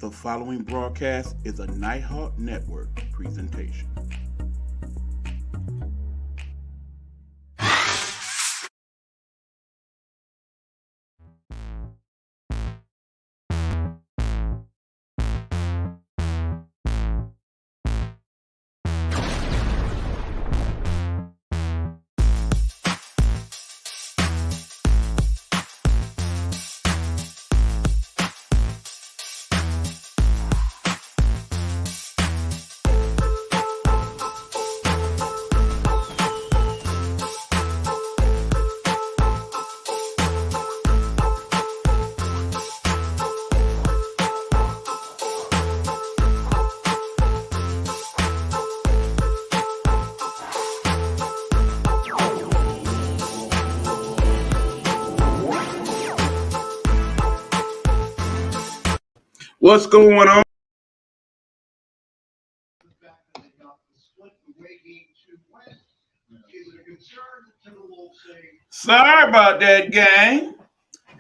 The following broadcast is a Nighthawk Network presentation. What's going on? Sorry about that, gang.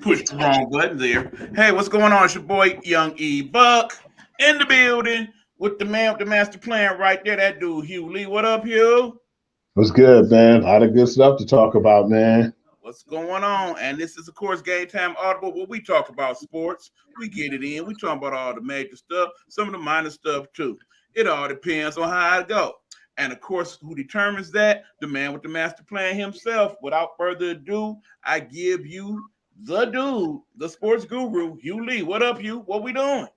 Pushed the wrong button there. Hey, what's going on? It's your boy, Young E Buck, in the building with the man with the master plan right there. That dude, Hugh Lee. What up, Hugh? What's good, man? A lot of good stuff to talk about, man. What's going on? And this is, of course, Gametime Audible, where we talk about sports. We get it in. We talk about all the major stuff, some of the minor stuff, too. It all depends on how it go. And, of course, who determines that? The man with the master plan himself. Without further ado, I give you the dude, the sports guru, Hugh Lee. What up, Hugh? What we doing?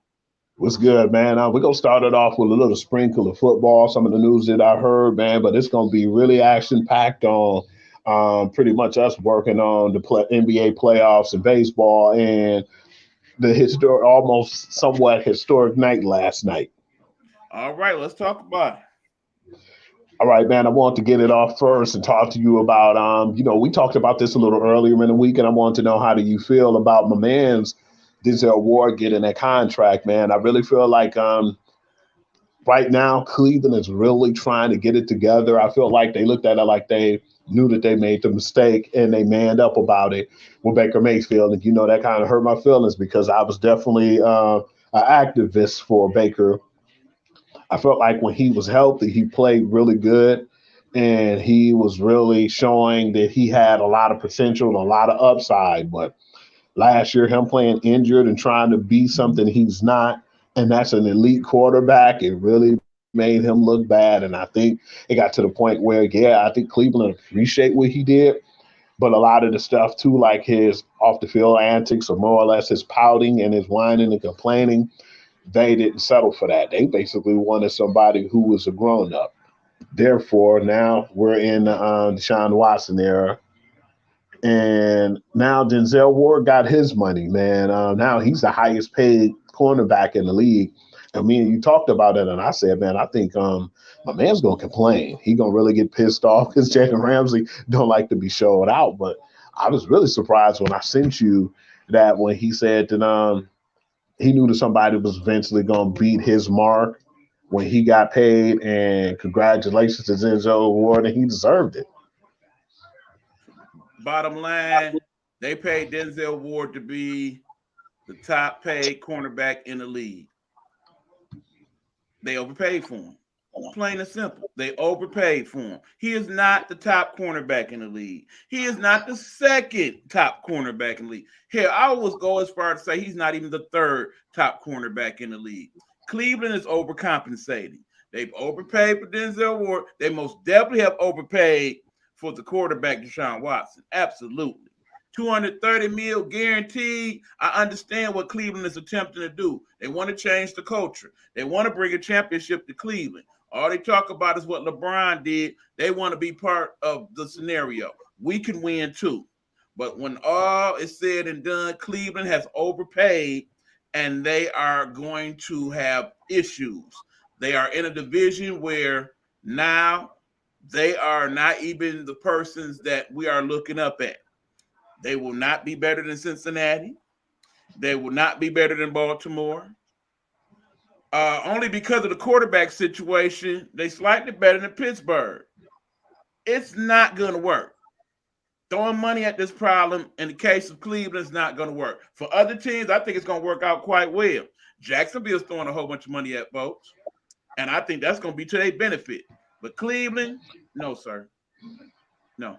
What's good, man? We're going to start it off with a little sprinkle of football, some of the news that I heard, man, but it's going to be really action packed on pretty much us working on the NBA playoffs and baseball and the almost somewhat historic night last night. All right, let's talk about it. All right, man. I want to get it off first and talk to you about, we talked about this a little earlier in the week, and I want to know how do you feel about my man's Denzel Ward getting that contract, man. I really feel like right now Cleveland is really trying to get it together. I feel like they looked at it like they knew that they made the mistake and they manned up about it with Baker Mayfield, and that kind of hurt my feelings because I was definitely an activist for Baker. I felt like when he was healthy, he played really good and he was really showing that he had a lot of potential and a lot of upside. But last year, him playing injured and trying to be something he's not, and that's an elite quarterback, it really made him look bad. And I think it got to the point where, yeah, I think Cleveland appreciate what he did, but a lot of the stuff too, like his off the field antics or more or less his pouting and his whining and complaining, they didn't settle for that. They basically wanted somebody who was a grown up. Therefore, now we're in the Deshaun Watson era. And now Denzel Ward got his money, man. Now he's the highest paid cornerback in the league. I mean, you talked about it, and I said, man, I think my man's gonna complain. He gonna really get pissed off because Jalen Ramsey don't like to be showed out. But I was really surprised when I sent you that when he said that he knew that somebody was eventually gonna beat his mark when he got paid. And congratulations to Denzel Ward, and he deserved it. Bottom line, they paid Denzel Ward to be the top paid cornerback in the league. They overpaid for him. Plain and simple. They overpaid for him. He is not the top cornerback in the league. He is not the second top cornerback in the league. Here, I always go as far as to say he's not even the third top cornerback in the league. Cleveland is overcompensating. They've overpaid for Denzel Ward. They most definitely have overpaid for the quarterback, Deshaun Watson. Absolutely. 230 mil guaranteed. I understand what Cleveland is attempting to do. They want to change the culture. They want to bring a championship to Cleveland. All they talk about is what LeBron did. They want to be part of the scenario. We can win too. But when all is said and done, Cleveland has overpaid and they are going to have issues. They are in a division where now they are not even the persons that we are looking up at. They will not be better than Cincinnati. They will not be better than Baltimore. Only because of the quarterback situation, they slightly better than Pittsburgh. It's not going to work. Throwing money at this problem in the case of Cleveland is not going to work. For other teams, I think it's going to work out quite well. Jacksonville's throwing a whole bunch of money at folks, and I think that's going to be to their benefit. But Cleveland, no, sir. No.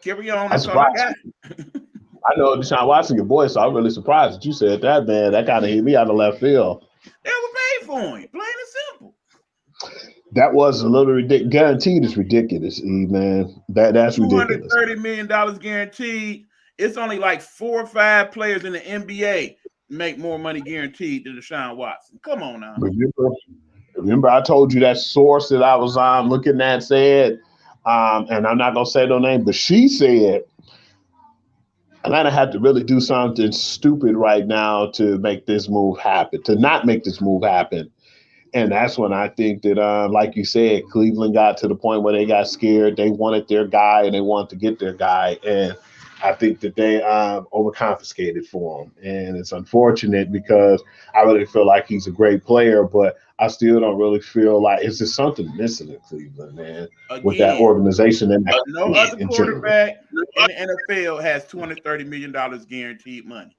Carry on. I'm That's all I surprised. got. I know Deshaun Watson, your boy, so I'm really surprised that you said that, man. That kind of hit me out of left field. They overpaid for him. Plain and simple. That was a little ridiculous. Guaranteed is ridiculous, man. That's ridiculous. $230 million guaranteed. It's only like 4 or 5 players in the NBA make more money guaranteed than Deshaun Watson. Come on now. Remember I told you that source that I was looking at said, and I'm not going to say no name, but she said Atlanta had to really do something stupid right now to make this move happen, to not make this move happen. And that's when I think that, like you said, Cleveland got to the point where they got scared. They wanted their guy and they wanted to get their guy. And I think that they overconfiscated for him. And it's unfortunate because I really feel like he's a great player, but I still don't really feel like it's just something missing in Cleveland, man, with that organization. And no other quarterback in the NFL has $230 million guaranteed money.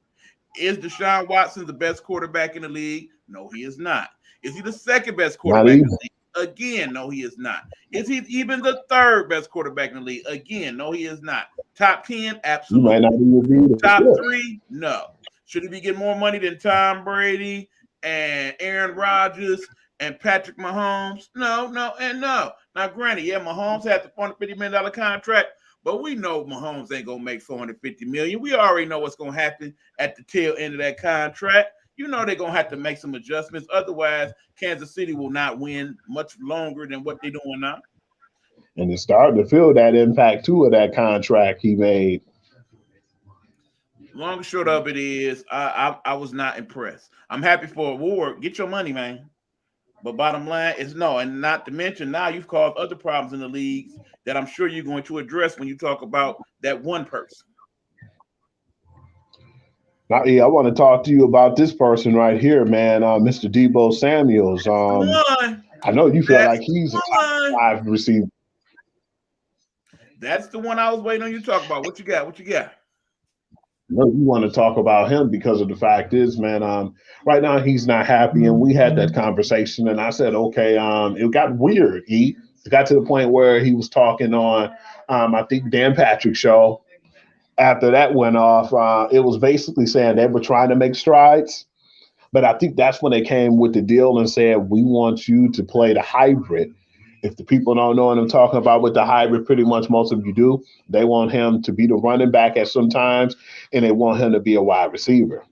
Is Deshaun Watson the best quarterback in the league? No, he is not. Is he the second best quarterback in the league? Again, no, he is not. Is he even the third best quarterback in the league? Again, no, he is not. Top 10? Absolutely. Top 3? No. Should he be getting more money than Tom Brady and Aaron Rodgers and Patrick Mahomes? No, and no. Now, granted, yeah, Mahomes had the $450 million contract, but we know Mahomes ain't going to make $450 million. We already know what's going to happen at the tail end of that contract. You know they're going to have to make some adjustments. Otherwise, Kansas City will not win much longer than what they're doing now. And it's starting to feel that impact, too, of that contract he made. Long and short of it is, I was not impressed. I'm happy for Ward. Get your money, man. But bottom line is no. And not to mention, now you've caused other problems in the leagues that I'm sure you're going to address when you talk about that one person. Now, I want to talk to you about this person right here, man, Mr. Deebo Samuels. I know you feel like he's a top 5 receiver. That's the one I was waiting on you to talk about. What you got? No, you want to talk about him because of the fact is, man, right now he's not happy, and we had that conversation, and I said, okay, it got weird. It got to the point where he was talking on, I think, Dan Patrick's show. After that went off, it was basically saying they were trying to make strides. But I think that's when they came with the deal and said, we want you to play the hybrid. If the people don't know what I'm talking about with the hybrid, pretty much most of you do. They want him to be the running back at some times, and they want him to be a wide receiver.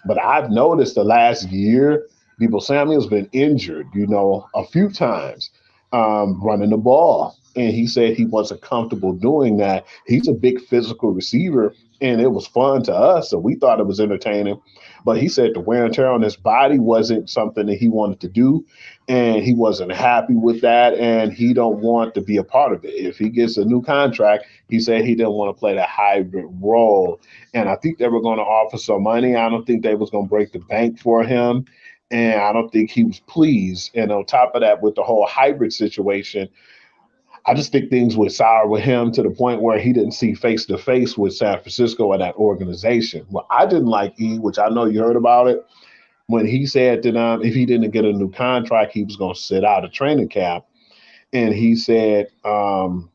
But I've noticed the last year, Deebo Samuel's been injured, a few times running the ball. And he said he wasn't comfortable doing that. He's a big physical receiver, and it was fun to us, so we thought it was entertaining. But he said the wear and tear on his body wasn't something that he wanted to do, and he wasn't happy with that, and he don't want to be a part of it. If he gets a new contract, he said he didn't want to play that hybrid role. And I think they were going to offer some money. I don't think they was going to break the bank for him, and I don't think he was pleased. And on top of that, with the whole hybrid situation, I just think things went sour with him to the point where he didn't see face to face with San Francisco and that organization. Well, I didn't like which I know you heard about it, when he said that if he didn't get a new contract, he was going to sit out of training camp. And he said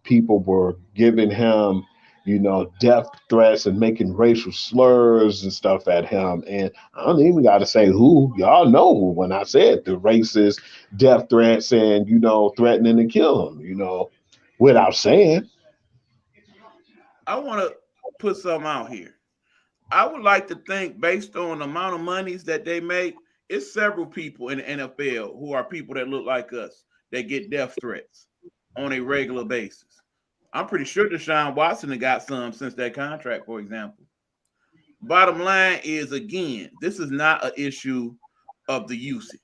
people were giving him, death threats and making racial slurs and stuff at him. And I don't even got to say who. Y'all know when I said the racist death threats and, threatening to kill him, without saying. I want to put something out here. I would like to think, based on the amount of monies that they make, it's several people in the NFL who are people that look like us that get death threats on a regular basis. I'm pretty sure Deshaun Watson has got some since that contract, for example. Bottom line is, again, this is not an issue of the usage.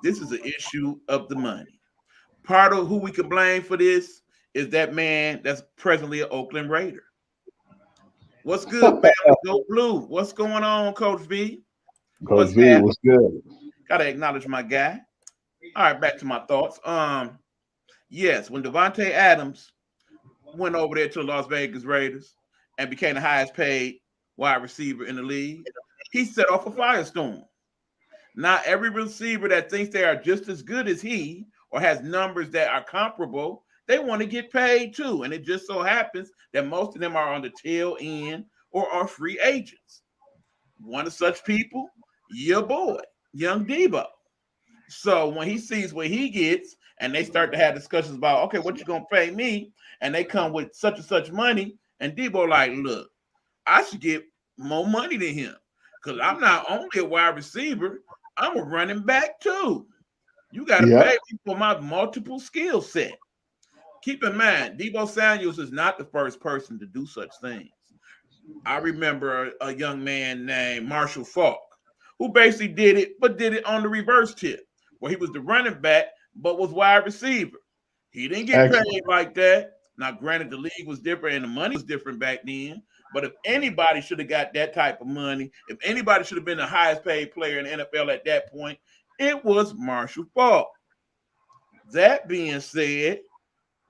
This is an issue of the money. Part of who we can blame for this is that man that's presently an Oakland Raider. What's good, family? Go Blue. What's going on, Coach V? Coach V, what's good? Gotta acknowledge my guy. All right, back to my thoughts. Yes, when Devontae Adams went over there to the Las Vegas Raiders and became the highest paid wide receiver in the league, he set off a firestorm. Not every receiver that thinks they are just as good as he or has numbers that are comparable, they want to get paid too. And it just so happens that most of them are on the tail end or are free agents. One of such people, your boy, young Debo. So when he sees what he gets and they start to have discussions about, okay, what you going to pay me? And they come with such and such money. And Debo like, look, I should get more money than him because I'm not only a wide receiver, I'm a running back too. You got to pay me for my multiple skill set. Keep in mind, Debo Samuels is not the first person to do such things. I remember a young man named Marshall Falk who basically did it, but did it on the reverse tip, where he was the running back, but was wide receiver. He didn't get paid like that. Now, granted, the league was different and the money was different back then. But if anybody should have got that type of money, if anybody should have been the highest paid player in the NFL at that point, it was Marshall Falk. That being said,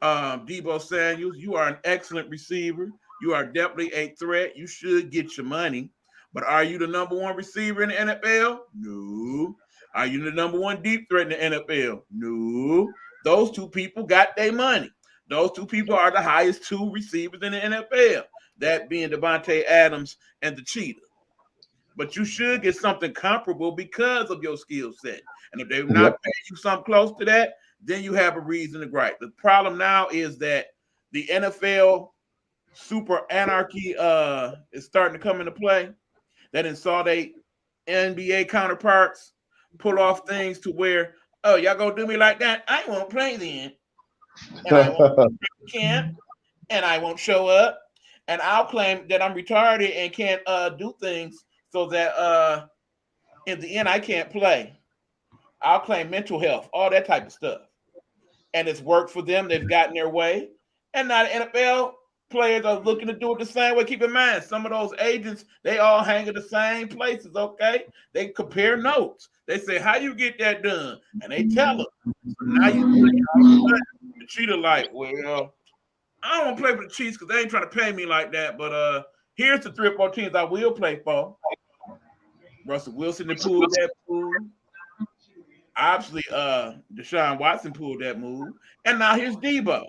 Debo Samuels, you are an excellent receiver. You are definitely a threat. You should get your money. But are you the number one receiver in the NFL? No. Are you the number one deep threat in the NFL? No. Those two people got their money. Those two people are the highest two receivers in the NFL, that being Devontae Adams and the Cheetah. But you should get something comparable because of your skill set. And if they're not paying you something close to that, then you have a reason to gripe. The problem now is that the NFL super anarchy is starting to come into play. That in saw they NBA counterparts pull off things to where, oh, y'all gonna do me like that? I won't play then. And I won't camp, and I won't show up, and I'll claim that I'm retarded and can't do things so that in the end I can't play. I'll claim mental health, all that type of stuff. And it's worked for them. They've gotten their way. And now the NFL players are looking to do it the same way. Keep in mind, some of those agents, they all hang in the same places, okay? They compare notes. They say, how you get that done? And they tell them. So now the Cheetah like, well, I don't want to play for the Chiefs because they ain't trying to pay me like that. But here's the 3 or 4 teams I will play for. Russell Wilson pulled that move. Obviously, Deshaun Watson pulled that move. And now here's Debo.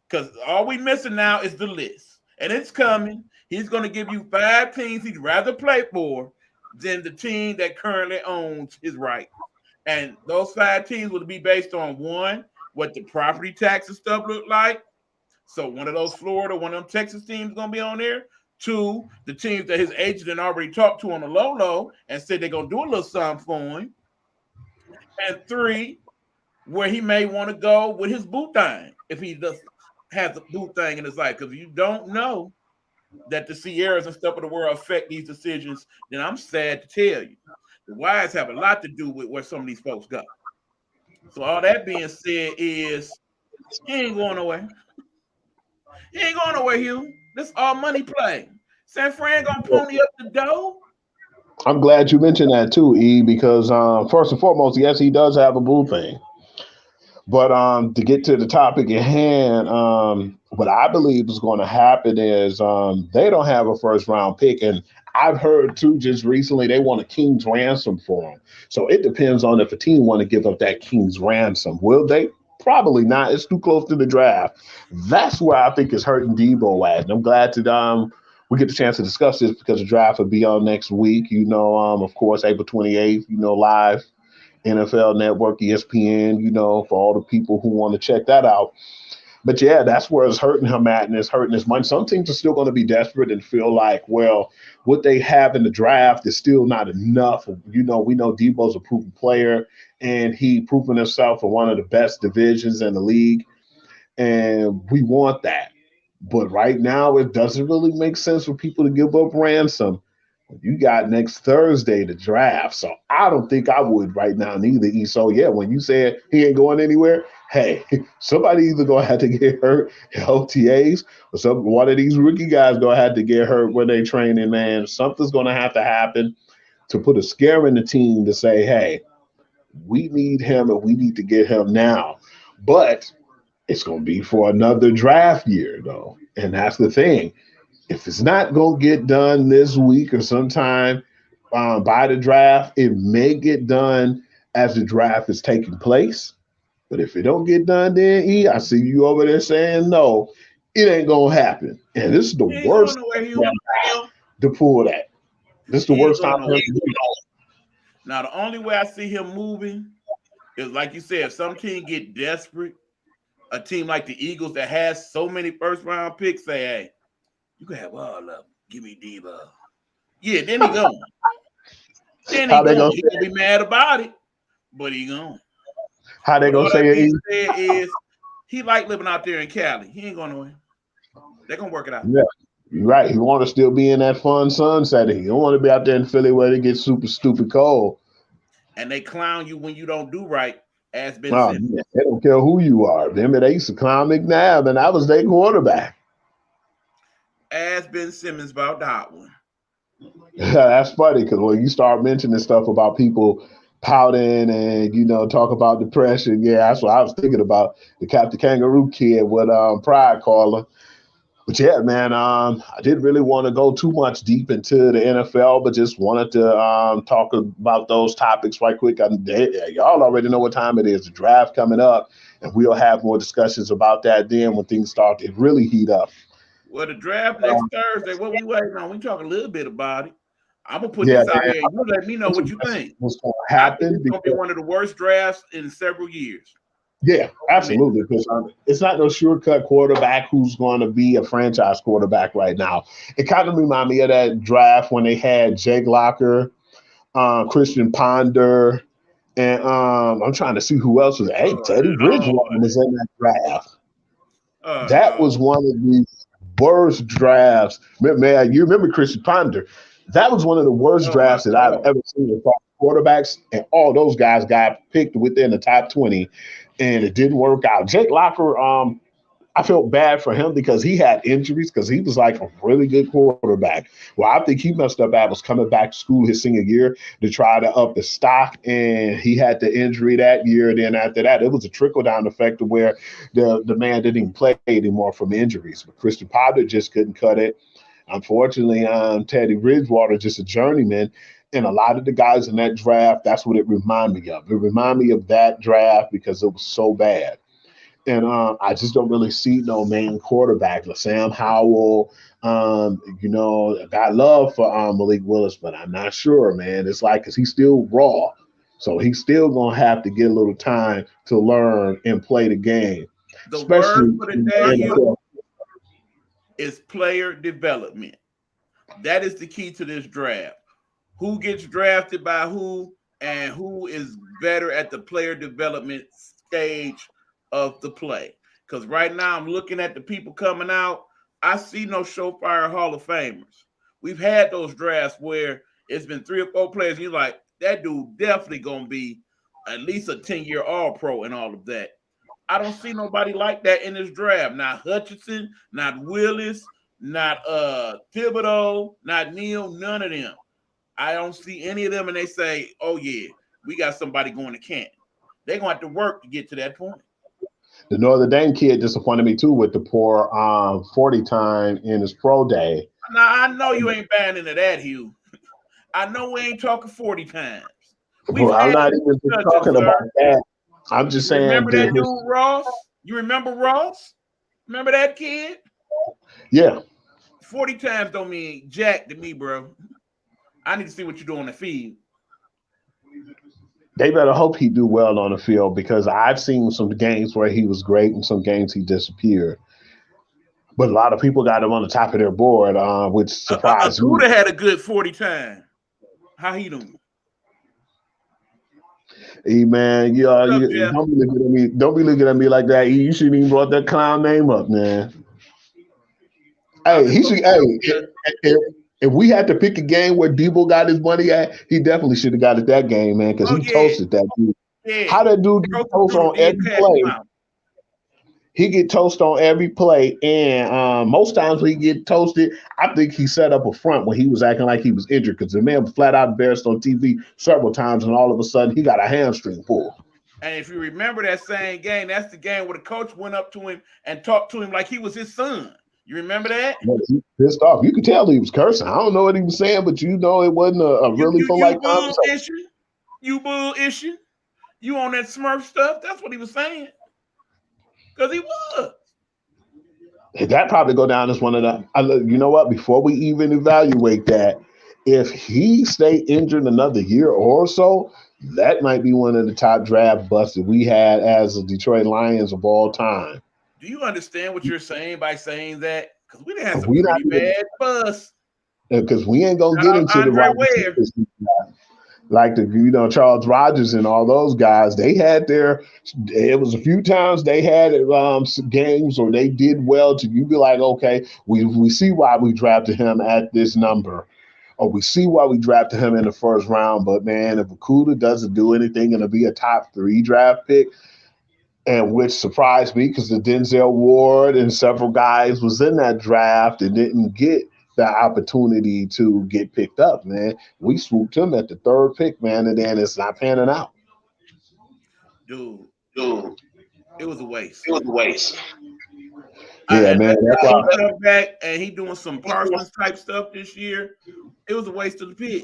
Because all we missing now is the list. And it's coming. He's going to give you 5 teams he'd rather play for than the team that currently owns his right. And those 5 teams will be based on, 1, what the property tax and stuff look like. So one of those Florida, one of them Texas teams going to be on there. 2, the teams that his agent had already talked to on the low and said they're going to do a little something for him. And 3, where he may want to go with his boot thing if he does have the boot thing in his life. Because if you don't know that the Sierras and stuff of the world affect these decisions, then I'm sad to tell you. The wires have a lot to do with where some of these folks go. So all that being said is he ain't going nowhere. He ain't going nowhere, Hugh. This all money play. San Fran gonna pony up the dough. I'm glad you mentioned that too, E, because first and foremost, yes, he does have a boo thing. But to get to the topic at hand, what I believe is going to happen is they don't have a first round pick. And I've heard too just recently they want a king's ransom for him. So it depends on if a team want to give up that king's ransom. Will they? Probably not. It's too close to the draft. That's where I think it's hurting Debo at. And I'm glad to we get the chance to discuss this because the draft will be on next week. Of course, April 28th, live. NFL Network, ESPN, for all the people who want to check that out. But yeah, that's where it's hurting him at, and it's hurting his money. Some teams are still going to be desperate and feel like, well, what they have in the draft is still not enough. We know Debo's a proven player, and he proven himself in one of the best divisions in the league, and we want that. But right now, it doesn't really make sense for people to give up ransom. You got next Thursday the draft. So I don't think I would right now neither. So yeah, when you said he ain't going anywhere, hey, somebody either gonna have to get hurt in OTAs or one of these rookie guys gonna have to get hurt when they training, man. Something's gonna have to happen to put a scare in the team to say, hey, we need him and we need to get him now. But it's gonna be for another draft year though. And that's the thing. If it's not going to get done this week or sometime by the draft, it may get done as the draft is taking place. But if it don't get done, then I see you over there saying no, it ain't gonna happen. And this is the He ain't going worst nowhere, time Hugh. to pull that. This is the He ain't worst going time for him nowhere. to do that. Now, the only way I see him moving is, like you said, if some team get desperate, a team like the Eagles that has so many first round picks say, hey, you can have all of them. Give me Debo. Yeah, then he gone. Then he How they gone. gonna He say gonna be mad about it, but he gone. how they But gonna all that say being it? said is he like living out there in Cali. He ain't going nowhere. They're gonna work it out. Yeah, you're right. He want to still be in that fun sun setting. He don't want to be out there in Philly where it gets super stupid cold. And they clown you when you don't do right, as Ben Oh, Simmons. man, they don't care who you are. Remember, they used to clown McNabb, and that was their quarterback. As Ben Simmons about that one. That's funny because when you start mentioning stuff about people pouting and talk about depression, yeah, that's what I was thinking about. The Captain Kangaroo kid with Pride Caller. But yeah, man, I didn't really want to go too much deep into the NFL, but just wanted to talk about those topics right quick. Y'all already know what time it is. The draft coming up, and we'll have more discussions about that then when things start to really heat up. Well, the draft next Thursday. What we waiting on? We talk a little bit about it. I'm gonna put Yeah, this out man, there. You let me know what you think. what's going to I think happen it's gonna be because one of the worst drafts in several years. yeah, absolutely. Because it's not no sure cut quarterback who's going to be a franchise quarterback right now. It kind of reminded me of that draft when they had Jake Locker, Christian Ponder, and I'm trying to see who else was. Hey, Oh Teddy Bridgewater Lord. was in that draft. Oh That Lord. was one of the worst drafts. Man, you remember Christian Ponder? That was one of the worst Oh my drafts that I've God. ever seen as far as quarterbacks, and all those guys got picked within the top 20, and it didn't work out. Jake Locker, I felt bad for him because he had injuries because he was like a really good quarterback. Well, I think he messed up at was coming back to school his senior year to try to up the stock, and he had the injury that year. Then after that, it was a trickle down effect to where the man didn't even play anymore from injuries. But Christian Potter just couldn't cut it. Unfortunately, Teddy Bridgewater just a journeyman. And a lot of the guys in that draft, that's what it reminded me of. It reminded me of that draft because it was so bad. And I just don't really see no main quarterback. Like Sam Howell, I got love for Malik Willis, but I'm not sure, man. It's like, because he's still raw. So he's still going to have to get a little time to learn and play the game, The word especially for the in day, the Hugh, NFL. is player development. That is the key to this draft. Who gets drafted by who, and who is better at the player development stage of the play. Because right now I'm looking at the people coming out. I see no surefire Hall of Famers. We've had those drafts where it's been 3 or 4 players, and you're like, that dude definitely gonna be at least a 10-year all-pro and all of that. I don't see nobody like that in this draft. Not Hutchinson, not Willis, not Thibodeau, not Neal, none of them. I don't see any of them, and they say, "Oh yeah, we got somebody going to Canton." They're gonna have to work to get to that point. The Notre Dame kid disappointed me too with the poor 40 time in his pro day. Now I know you ain't buying into that, Hugh. I know we ain't talking 40 times. We've Well, I'm had not this even just discussion, talking about sir. that. I'm just You saying remember that that dude Ross? You remember Ross? Remember that kid? yeah, 40 times don't mean jack to me, bro. I need to see what you do on the feed. they better hope he do well on the field because I've seen some games where he was great and some games he disappeared. But a lot of people got him on the top of their board, which surprised me. Akuda had a good 40 times. How he doing? Hey man, What up, you Jeff? don't be looking at me. Don't be looking at me like that. You shouldn't even brought that clown name up, man. I'm Hey, just he should. looking Hey, up here. if we had to pick a game where Debo got his money at, he definitely should have got it that game, man, because Oh he yeah, toasted that dude. yeah. How that dude get Broke toast through on did every cash him play? out. He get toast on every play, and most times when he get toasted, I think he set up a front when he was acting like he was injured because the man was flat out embarrassed on TV several times, and all of a sudden he got a hamstring pull. And if you remember that same game, that's the game where the coach went up to him and talked to him like he was his son. You remember that? Yeah, he pissed off. You could tell he was cursing. I don't know what he was saying, but you know it wasn't a You really you you polite bull conversation. issue. You bull issue. You on that Smurf stuff? That's what he was saying. Because he was. That probably go down as one of the. You know what? Before we even evaluate that, if he stay injured another year or so, that might be one of the top draft busts that we had as the Detroit Lions of all time. Do you understand what you're saying by saying that? Because we done had some We not pretty bad buzz. because we ain't gonna Shout get out into the Andre wide Ware. receivers like the Charles Rogers and all those guys. They had their. It was a few times they had games or they did well to you be like, okay, we see why we drafted him at this number. Or we see why we drafted him in the first round, but man, if Okuda doesn't do anything and to be a top 3 draft pick, and which surprised me because the Denzel Ward and several guys was in that draft and didn't get the opportunity to get picked up, man. We swooped him at the 3rd pick, man, and then it's not panning out. Dude, Dude, it was a it waste. was a waste. Yeah, man. Unless That's he why. come back and he doing some Parsons type stuff this year, it was a waste of the pick.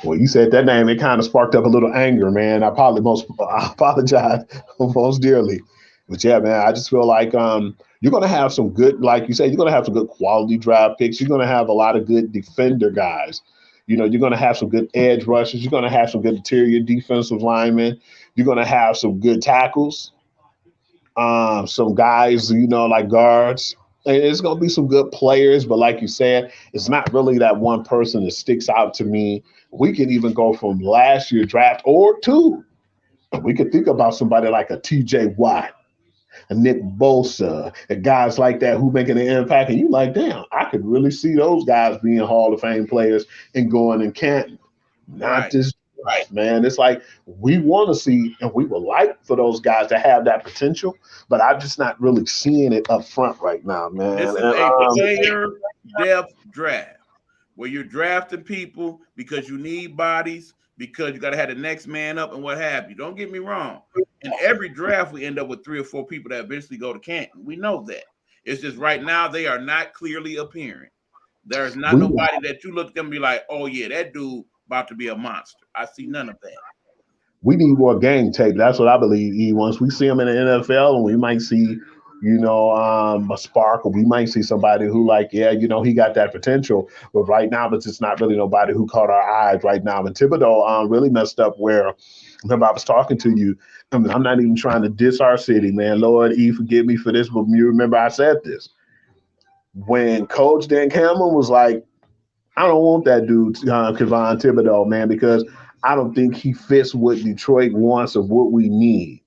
Well, you said that name, it kind of sparked up a little anger, man. I apologize most dearly. But yeah, man, I just feel like you're gonna have some good, like you said, you're gonna have some good quality draft picks. You're gonna have a lot of good defender guys. You're gonna have some good edge rushers. You're gonna have some good interior defensive linemen. You're gonna have some good tackles. Some guys, like guards. And it's gonna be some good players, but like you said, it's not really that one person that sticks out to me. We can even go from last year draft or two. We could think about somebody like a TJ Watt, a Nick Bosa, and guys like that who making an impact. And you like, damn, I could really see those guys being Hall of Fame players and going in Canton. Not Right. this right, man. It's like we want to see and we would like for those guys to have that potential, but I'm just not really seeing it up front right now, man. This is And a player depth draft where you're drafting people because you need bodies, because you got to have the next man up and what have you. Don't get me wrong. In every draft, we end up with 3 or 4 people that eventually go to Canton. We know that. It's just right now they are not clearly appearing. There's not we nobody that you look at them and be like, oh yeah, that dude about to be a monster. I see none of that. we need more game tape. That's what I believe. Once we see him in the NFL, and we might see, a spark, or we might see somebody who, like, yeah, he got that potential. But right now, it's just not really nobody who caught our eyes right now. And Thibodeau really messed up. Where remember I was talking to you. I'm not even trying to diss our city, man. Lord, forgive me for this, but you remember I said this when Coach Dan Cameron was like, I don't want that dude, Kevon Thibodeau, man, because I don't think he fits what Detroit wants or what we need.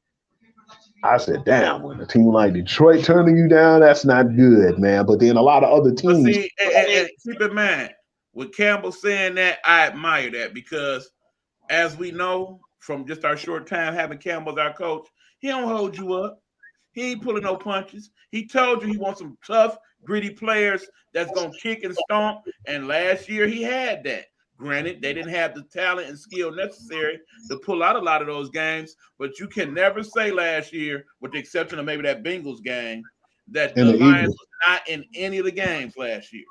I said, damn, when a team like Detroit turning you down, that's not good, man. But then a lot of other But teams. see, and keep in mind, with Campbell saying that, I admire that because as we know from just our short time having Campbell as our coach, he don't hold you up. He ain't pulling no punches. He told you he wants some tough, gritty players that's gonna kick and stomp. And last year he had that. Granted, they didn't have the talent and skill necessary to pull out a lot of those games, but you can never say last year, with the exception of maybe that Bengals game, that And the the Lions Eagles. was not in any of the games last year.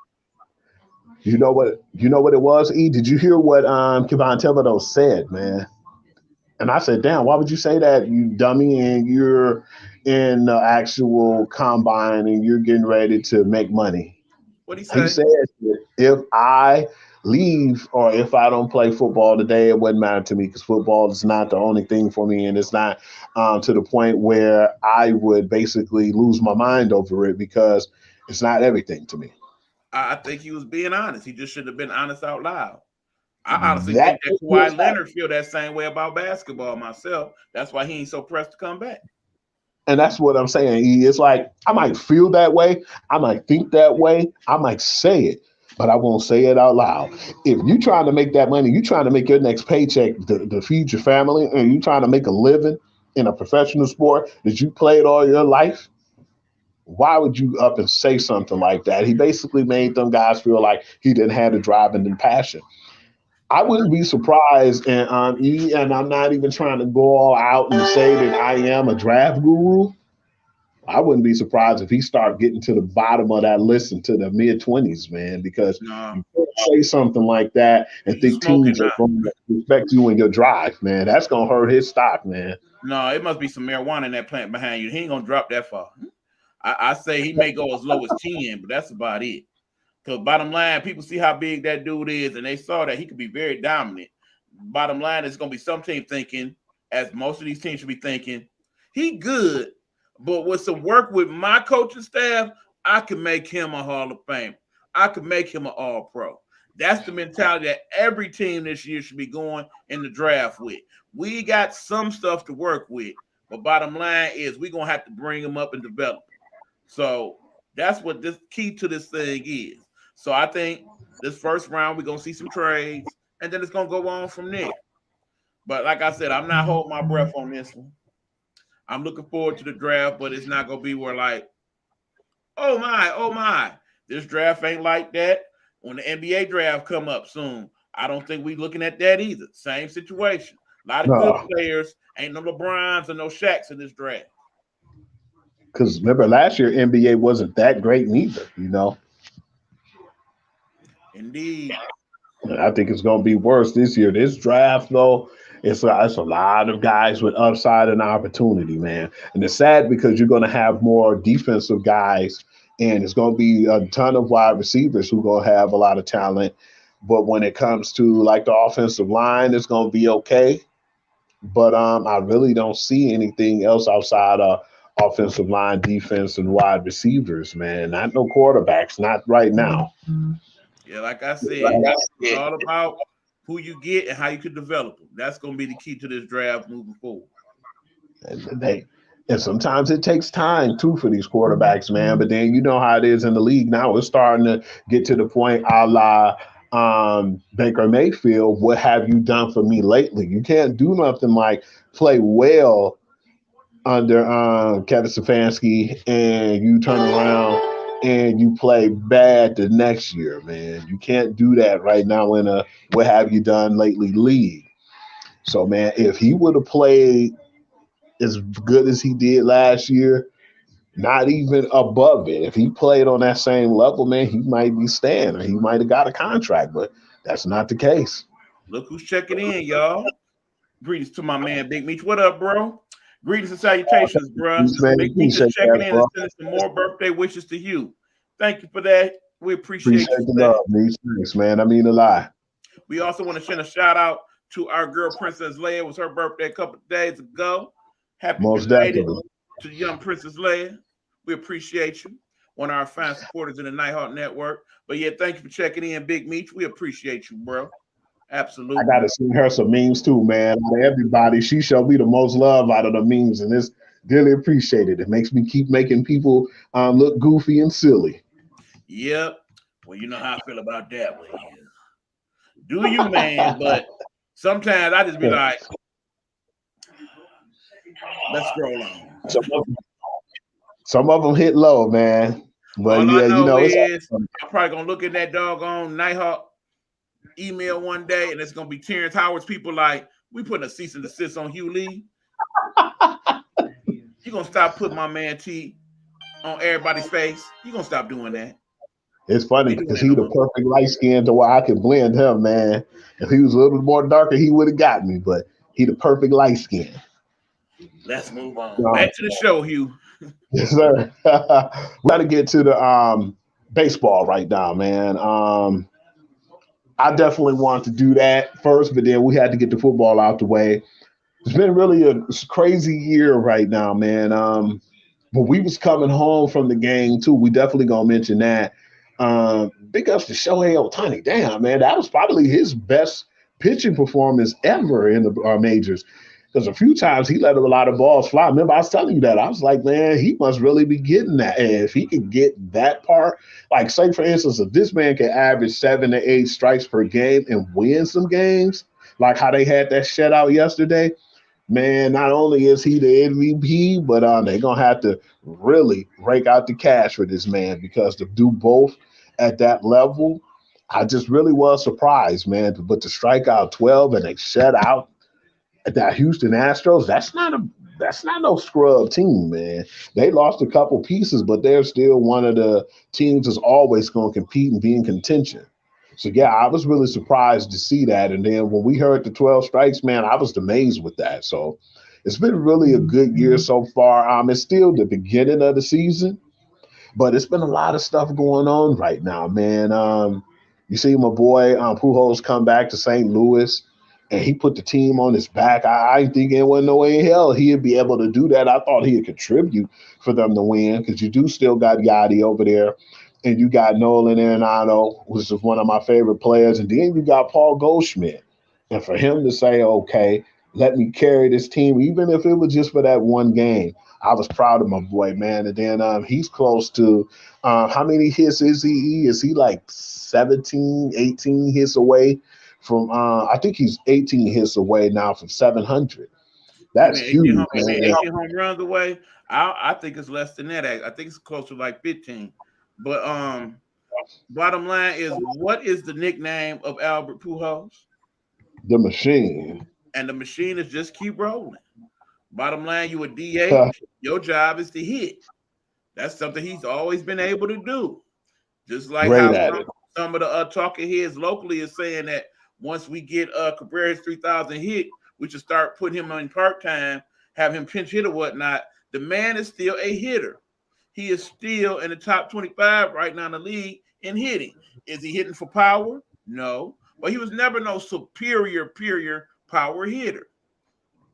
You know what it was, E? Did you hear what Kevon Thibodeau said, man? And I said, damn, why would you say that, you dummy? And you're in the actual combine and you're getting ready to make money. What'd he He say? said, if I leave or if I don't play football today, it wouldn't matter to me because football is not the only thing for me. And it's not to the point where I would basically lose my mind over it because it's not everything to me. I think he was being honest. He just should have been honest out loud. I honestly That think that Kawhi Leonard feel that same way about basketball myself. That's why he ain't so pressed to come back. And that's what I'm saying. It's like I might feel that way, I might think that way, I might say it, but I won't say it out loud. If you trying to make that money, you trying to make your next paycheck to feed your family, and you trying to make a living in a professional sport that you played all your life, why would you up and say something like that? He basically made them guys feel like he didn't have the drive and the passion. I wouldn't be surprised, and I'm not even trying to go all out and say that I am a draft guru. I wouldn't be surprised if he start getting to the bottom of that list into the mid-20s, man, because No, you can't say something like that and he's think smoking teams are now. going to respect you in your drive, man. That's going to hurt his stock, man. No, it must be some marijuana in that plant behind you. He ain't gonna drop that far. I say he may go as low as 10, but that's about it. Because bottom line, people see how big that dude is, and they saw that he could be very dominant. Bottom line, it's going to be some team thinking, as most of these teams should be thinking, he good, but with some work with my coaching staff, I can make him a Hall of Fame. I can make him an All-Pro. That's the mentality that every team this year should be going in the draft with. We got some stuff to work with, but bottom line is we're going to have to bring him up and develop him. So that's what this key to this thing is. So I think this first round we're gonna see some trades, and then it's gonna go on from there. But like I said, I'm not holding my breath on this one. I'm looking forward to the draft, but it's not gonna be where like, oh my, this draft ain't like that. When the NBA draft come up soon, I don't think we looking at that either. Same situation. A lot of good No, players. Ain't no LeBrons or no Shaqs in this draft. because remember last year NBA wasn't that great neither, you know. Indeed. And I think it's going to be worse this year. This draft, though, it's a lot of guys with upside and opportunity, man. And it's sad because you're going to have more defensive guys, and it's going to be a ton of wide receivers who are going to have a lot of talent. But when it comes to like the offensive line, it's going to be okay. But I really don't see anything else outside of offensive line, defense, and wide receivers, man. Not no quarterbacks, not right now. Yeah, like I said, it's all about who you get and how you can develop them. That's going to be the key to this draft moving forward. And they and sometimes it takes time too for these quarterbacks, man. But then you know how it is in the league now. It's starting to get to the point a la Baker Mayfield. What have you done for me lately? You can't do nothing like play well under Kevin Stefanski and you turn around and you play bad the next year, man. You can't do that right now in a what have you done lately league. So, man, if he would have played as good as he did last year, not even above it. If he played on that same level, man, he might be staying or he might have got a contract, but that's not the case. Look who's checking in, y'all. Greetings to my man, Big Meech. What up, bro? Greetings and salutations, bro. Peace, man. Big Meech is Appreciate checking that, in and bro. sending some more birthday wishes to you. Thank you for that. We appreciate Appreciate you the for that. love, man. Thanks, man. I mean a lot. We also want to send a shout out to our girl, Princess Leia. It was her birthday a couple of days ago. Happy Most belated definitely. to young Princess Leia. We appreciate you. One of our fine supporters in the Nighthawk Network. But yeah, thank you for checking in, Big Meech. We appreciate you, bro. I Absolutely. gotta send her some memes too, man. Out of everybody, she showed me the most love out of the memes, and it's dearly appreciated. It makes me keep making people look goofy and silly. Yep. Well, you know how I feel about that one. Yeah. Do you, man? But sometimes I just be like, let's scroll on. Some of, some of them hit low, man. But All I yeah, you know know, it's is I'm probably gonna look at that doggone Nighthawk email one day, and it's gonna be Terrence Howard's people like, we putting a cease and desist on Hugh Lee. You gonna stop putting my man T on everybody's face? You gonna stop doing that? it's We funny ain't doing because that he no the more. perfect light skin to where I could blend him, man. If he was a little bit more darker, he would have got me. But he the perfect light skin. Let's move on. Back to the show, Hugh. Yes, sir. We got to get to the baseball right now, man. I definitely want to do that first, but then we had to get the football out the way. It's been really a crazy year right now, man. But we was coming home from the game too. We definitely gonna mention that. Big ups to Shohei Ohtani. Damn, man, that was probably his best pitching performance ever in the majors. Because a few times he let a lot of balls fly. Remember, I was telling you that. I was like, man, he must really be getting that. And if he could get that part, like, say, for instance, if this man can average 7 to 8 strikes per game and win some games, like how they had that shutout yesterday, man, not only is he the MVP, but they're gonna have to really rake out the cash for this man because to do both at that level, I just really was surprised, man. But to strike out 12 and they shut out that Houston Astros, that's not a that's not no scrub team, man. They lost a couple pieces, but they're still one of the teams that's always going to compete and be in contention. So yeah, I was really surprised to see that. And then when we heard the 12 strikes, man, I was amazed with that. So it's been really a good year so far. It's still the beginning of the season, but it's been a lot of stuff going on right now, man. You see my boy Pujols come back to St. Louis, and he put the team on his back. I didn't think anyone no way in hell he'd be able to do that. I thought he'd contribute for them to win because you do still got Yachty over there, and you got Nolan Arenado, which is one of my favorite players, and then you got Paul Goldschmidt. And for him to say, okay, let me carry this team, even if it was just for that one game, I was proud of my boy, man. And then he's close to how many hits is he? Is he like 17, 18 hits away from I think he's 18 hits away now from 700. You That's mean 18 huge, home, you mean man. 18 home runs away? I think it's less than that. I think it's closer to like 15. But bottom line is, what is the nickname of Albert Pujols? The machine. And the machine is just keep rolling. Bottom line, you a DH. Your job is to hit. That's something he's always been able to do. Just like Great how at it. some of the talking heads locally is saying that once we get Cabrera's 3,000 hit, we should start putting him on part time, have him pinch hit or whatnot. The man is still a hitter. He is still in the top 25 right now in the league in hitting. Is he hitting for power? No. But he was never no superior power hitter.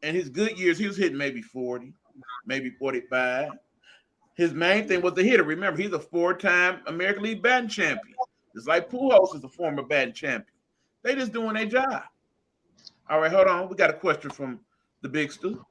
In his good years, he was hitting maybe 40, maybe 45. His main thing was the hitter. Remember, he's a 4-time American League batting champion. Just like Pujols is a former batting champion. They just doing their job. All right, hold on. We got a question from the Big Stu.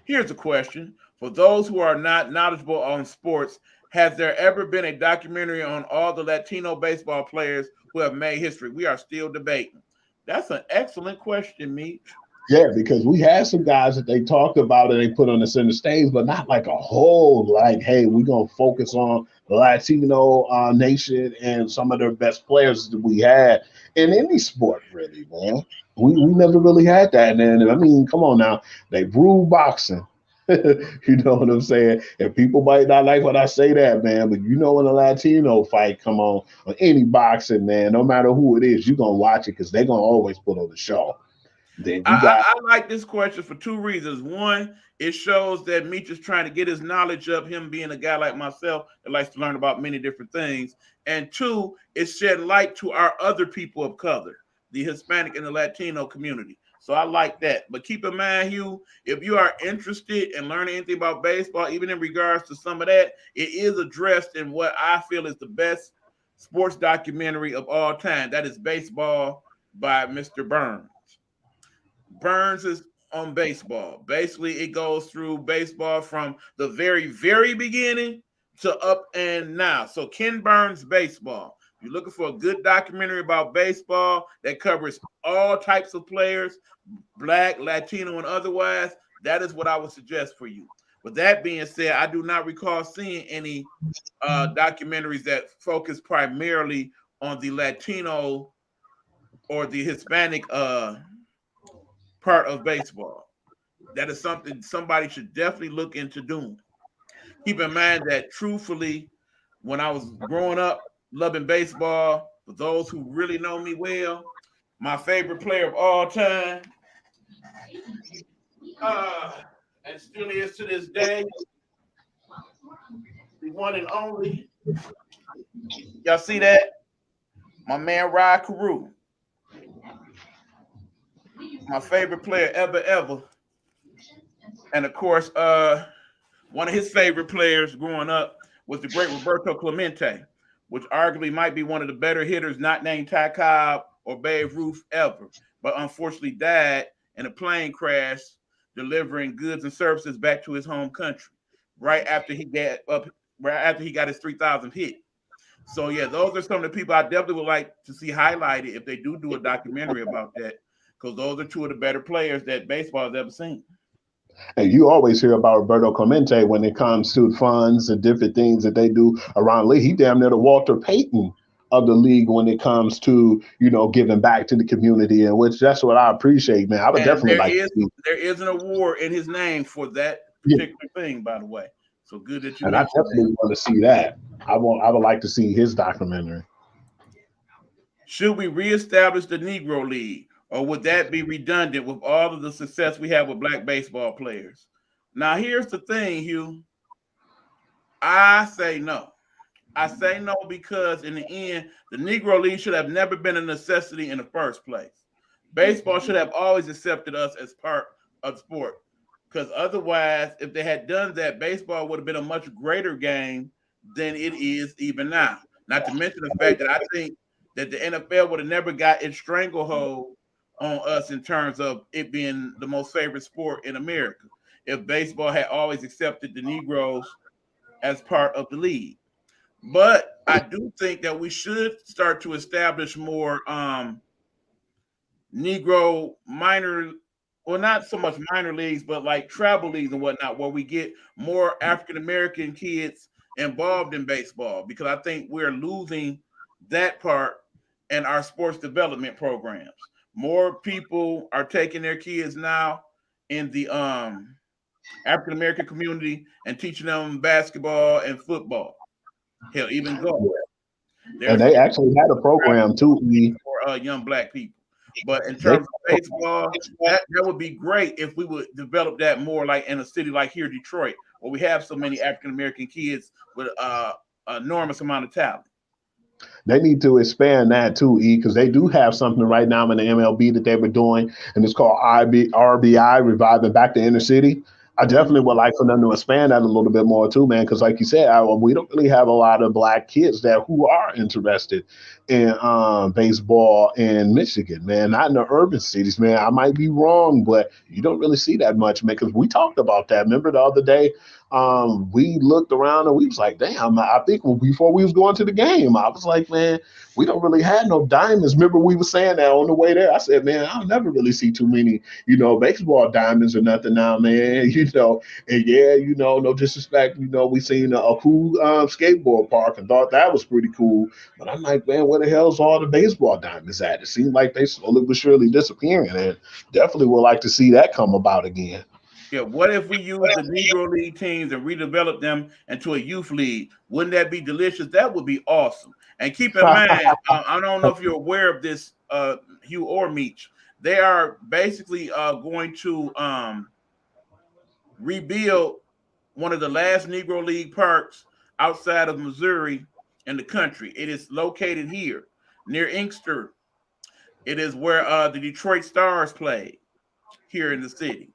Here's a question. For those who are not knowledgeable on sports, has there ever been a documentary on all the Latino baseball players who have made history? We are still debating. That's an excellent question, Meech. Yeah, because we had some guys that they talked about and they put on the center stage, but not like a whole, like, hey, we're going to focus on the Latino nation and some of their best players that we had in any sport, really, man. We never really had that. And I mean, come on now. They rule boxing. You know what I'm saying? And people might not like when I say that, man, but you know when a Latino fight come on any boxing, man, no matter who it is, you're going to watch it because they're going to always put on the show. Then you got. I like this question for two reasons. One, it shows that Meech is trying to get his knowledge up, him being a guy like myself that likes to learn about many different things. And two, it shed light to our other people of color, the Hispanic and the Latino community. So I like that. But keep in mind, Hugh, if you are interested in learning anything about baseball, even in regards to some of that, it is addressed in what I feel is the best sports documentary of all time. That is Baseball by Mr. Burns. Burns is on baseball. Basically, it goes through baseball from the very, very beginning to up and now. So Ken Burns Baseball. If you're looking for a good documentary about baseball that covers all types of players, Black, Latino, and otherwise, that is what I would suggest for you. With that being said, I do not recall seeing any documentaries that focus primarily on the Latino or the Hispanic part of baseball. That is something somebody should definitely look into doing. Keep in mind that truthfully, when I was growing up loving baseball, for those who really know me well, my favorite player of all time, and still is to this day, the one and only. Y'all see that? My man Rod Carew. My favorite player ever. And of course, one of his favorite players growing up was the great Roberto Clemente, which arguably might be one of the better hitters not named Ty Cobb or Babe Ruth ever, but unfortunately died in a plane crash delivering goods and services back to his home country right after he got his 3,000 hit. So yeah, those are some of the people I definitely would like to see highlighted if they do a documentary about that, because those are two of the better players that baseball has ever seen. And you always hear about Roberto Clemente when it comes to funds and different things that they do around the league. He damn near the Walter Payton of the league when it comes to, giving back to the community, and which that's what I appreciate, man. I would And definitely like to see. there is an award in his name for that Yeah, particular thing, by the way. So good that you and I mentioned that. definitely want to see that. I would like to see his documentary. Should we reestablish the Negro League, or would that be redundant with all of the success we have with black baseball players? Now, here's the thing, Hugh. I say no. I say no because in the end, the Negro League should have never been a necessity in the first place. Baseball should have always accepted us as part of the sport. Because otherwise, if they had done that, baseball would have been a much greater game than it is even now. Not to mention the fact that I think that the NFL would have never got its stranglehold on us in terms of it being the most favorite sport in America if baseball had always accepted the Negroes as part of the league. But I do think that we should start to establish more Negro minor, well, not so much minor leagues, but like travel leagues and whatnot, where we get more African American kids involved in baseball because I think we're losing that part in our sports development programs. More people are taking their kids now in the African American community and teaching them basketball and football. Hell, even golf. And There's they actually had a program too. for young black people. But in terms of baseball, that would be great if we would develop that more, like in a city like here, Detroit, where we have so many African American kids with enormous amount of talent. They need to expand that too, because they do have something right now in the MLB that they were doing, and it's called RBI, Reviving Back the Inner City. I definitely would like for them to expand that a little bit more too, man. Because like you said, we don't really have a lot of black kids that who are interested in baseball in Michigan, man. Not in the urban cities, man. I might be wrong, but you don't really see that much, man. Because we talked about that. Remember the other day, we looked around and we was like, damn. I think before we was going to the game, I was like, man, we don't really have no diamonds. Remember we were saying that on the way there. I said, man, I'll never really see too many, baseball diamonds or nothing now, man. And yeah, no disrespect, we seen a cool skateboard park and thought that was pretty cool. But I'm like, man, where the hell's all the baseball diamonds at? It seems like they slowly but surely disappearing, and definitely would like to see that come about again. Yeah, what if we use the Negro League teams and redevelop them into a youth league? Wouldn't that be delicious? That would be awesome. And keep in mind, I don't know if you're aware of this, Hugh or Meach. They are basically going to rebuild one of the last Negro League parks outside of Missouri in the country. It is located here near Inkster. It is where the Detroit Stars played here in the city.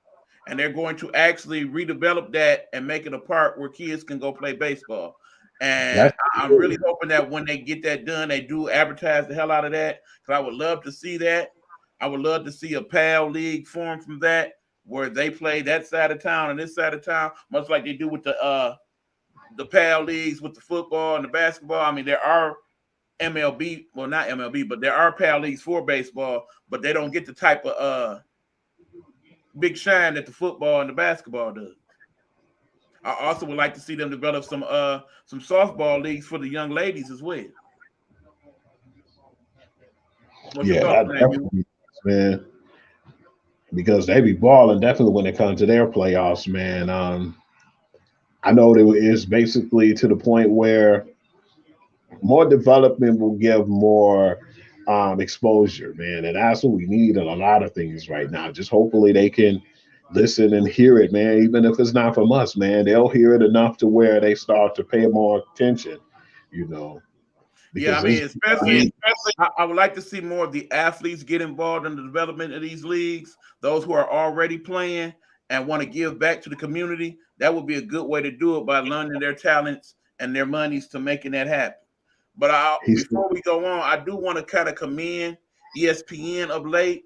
And they're going to actually redevelop that and make it a park where kids can go play baseball. And That's I'm really hoping that when they get that done, they do advertise the hell out of that. Because I would love to see that. I would love to see a PAL league form from that, where they play that side of town and this side of town, much like they do with the PAL leagues with the football and the basketball. I mean, there are MLB, well, not MLB, but there are PAL leagues for baseball, but they don't get the type of big shine that the football and the basketball does. I also would like to see them develop some softball leagues for the young ladies as well. What's your yeah, thoughts that on that, you? definitely, man, because they be balling definitely when it comes to their playoffs, man. I know it is basically to the point where more development will give more exposure, man. And that's what we need in a lot of things right now. Just hopefully they can listen and hear it, man. Even if it's not from us, man, they'll hear it enough to where they start to pay more attention, you know, Yeah, I because mean, this. especially I would like to see more of the athletes get involved in the development of these leagues. Those who are already playing and want to give back to the community, that would be a good way to do it by learning their talents and their monies to making that happen. But He's before we go on, I do want to kind of commend ESPN of late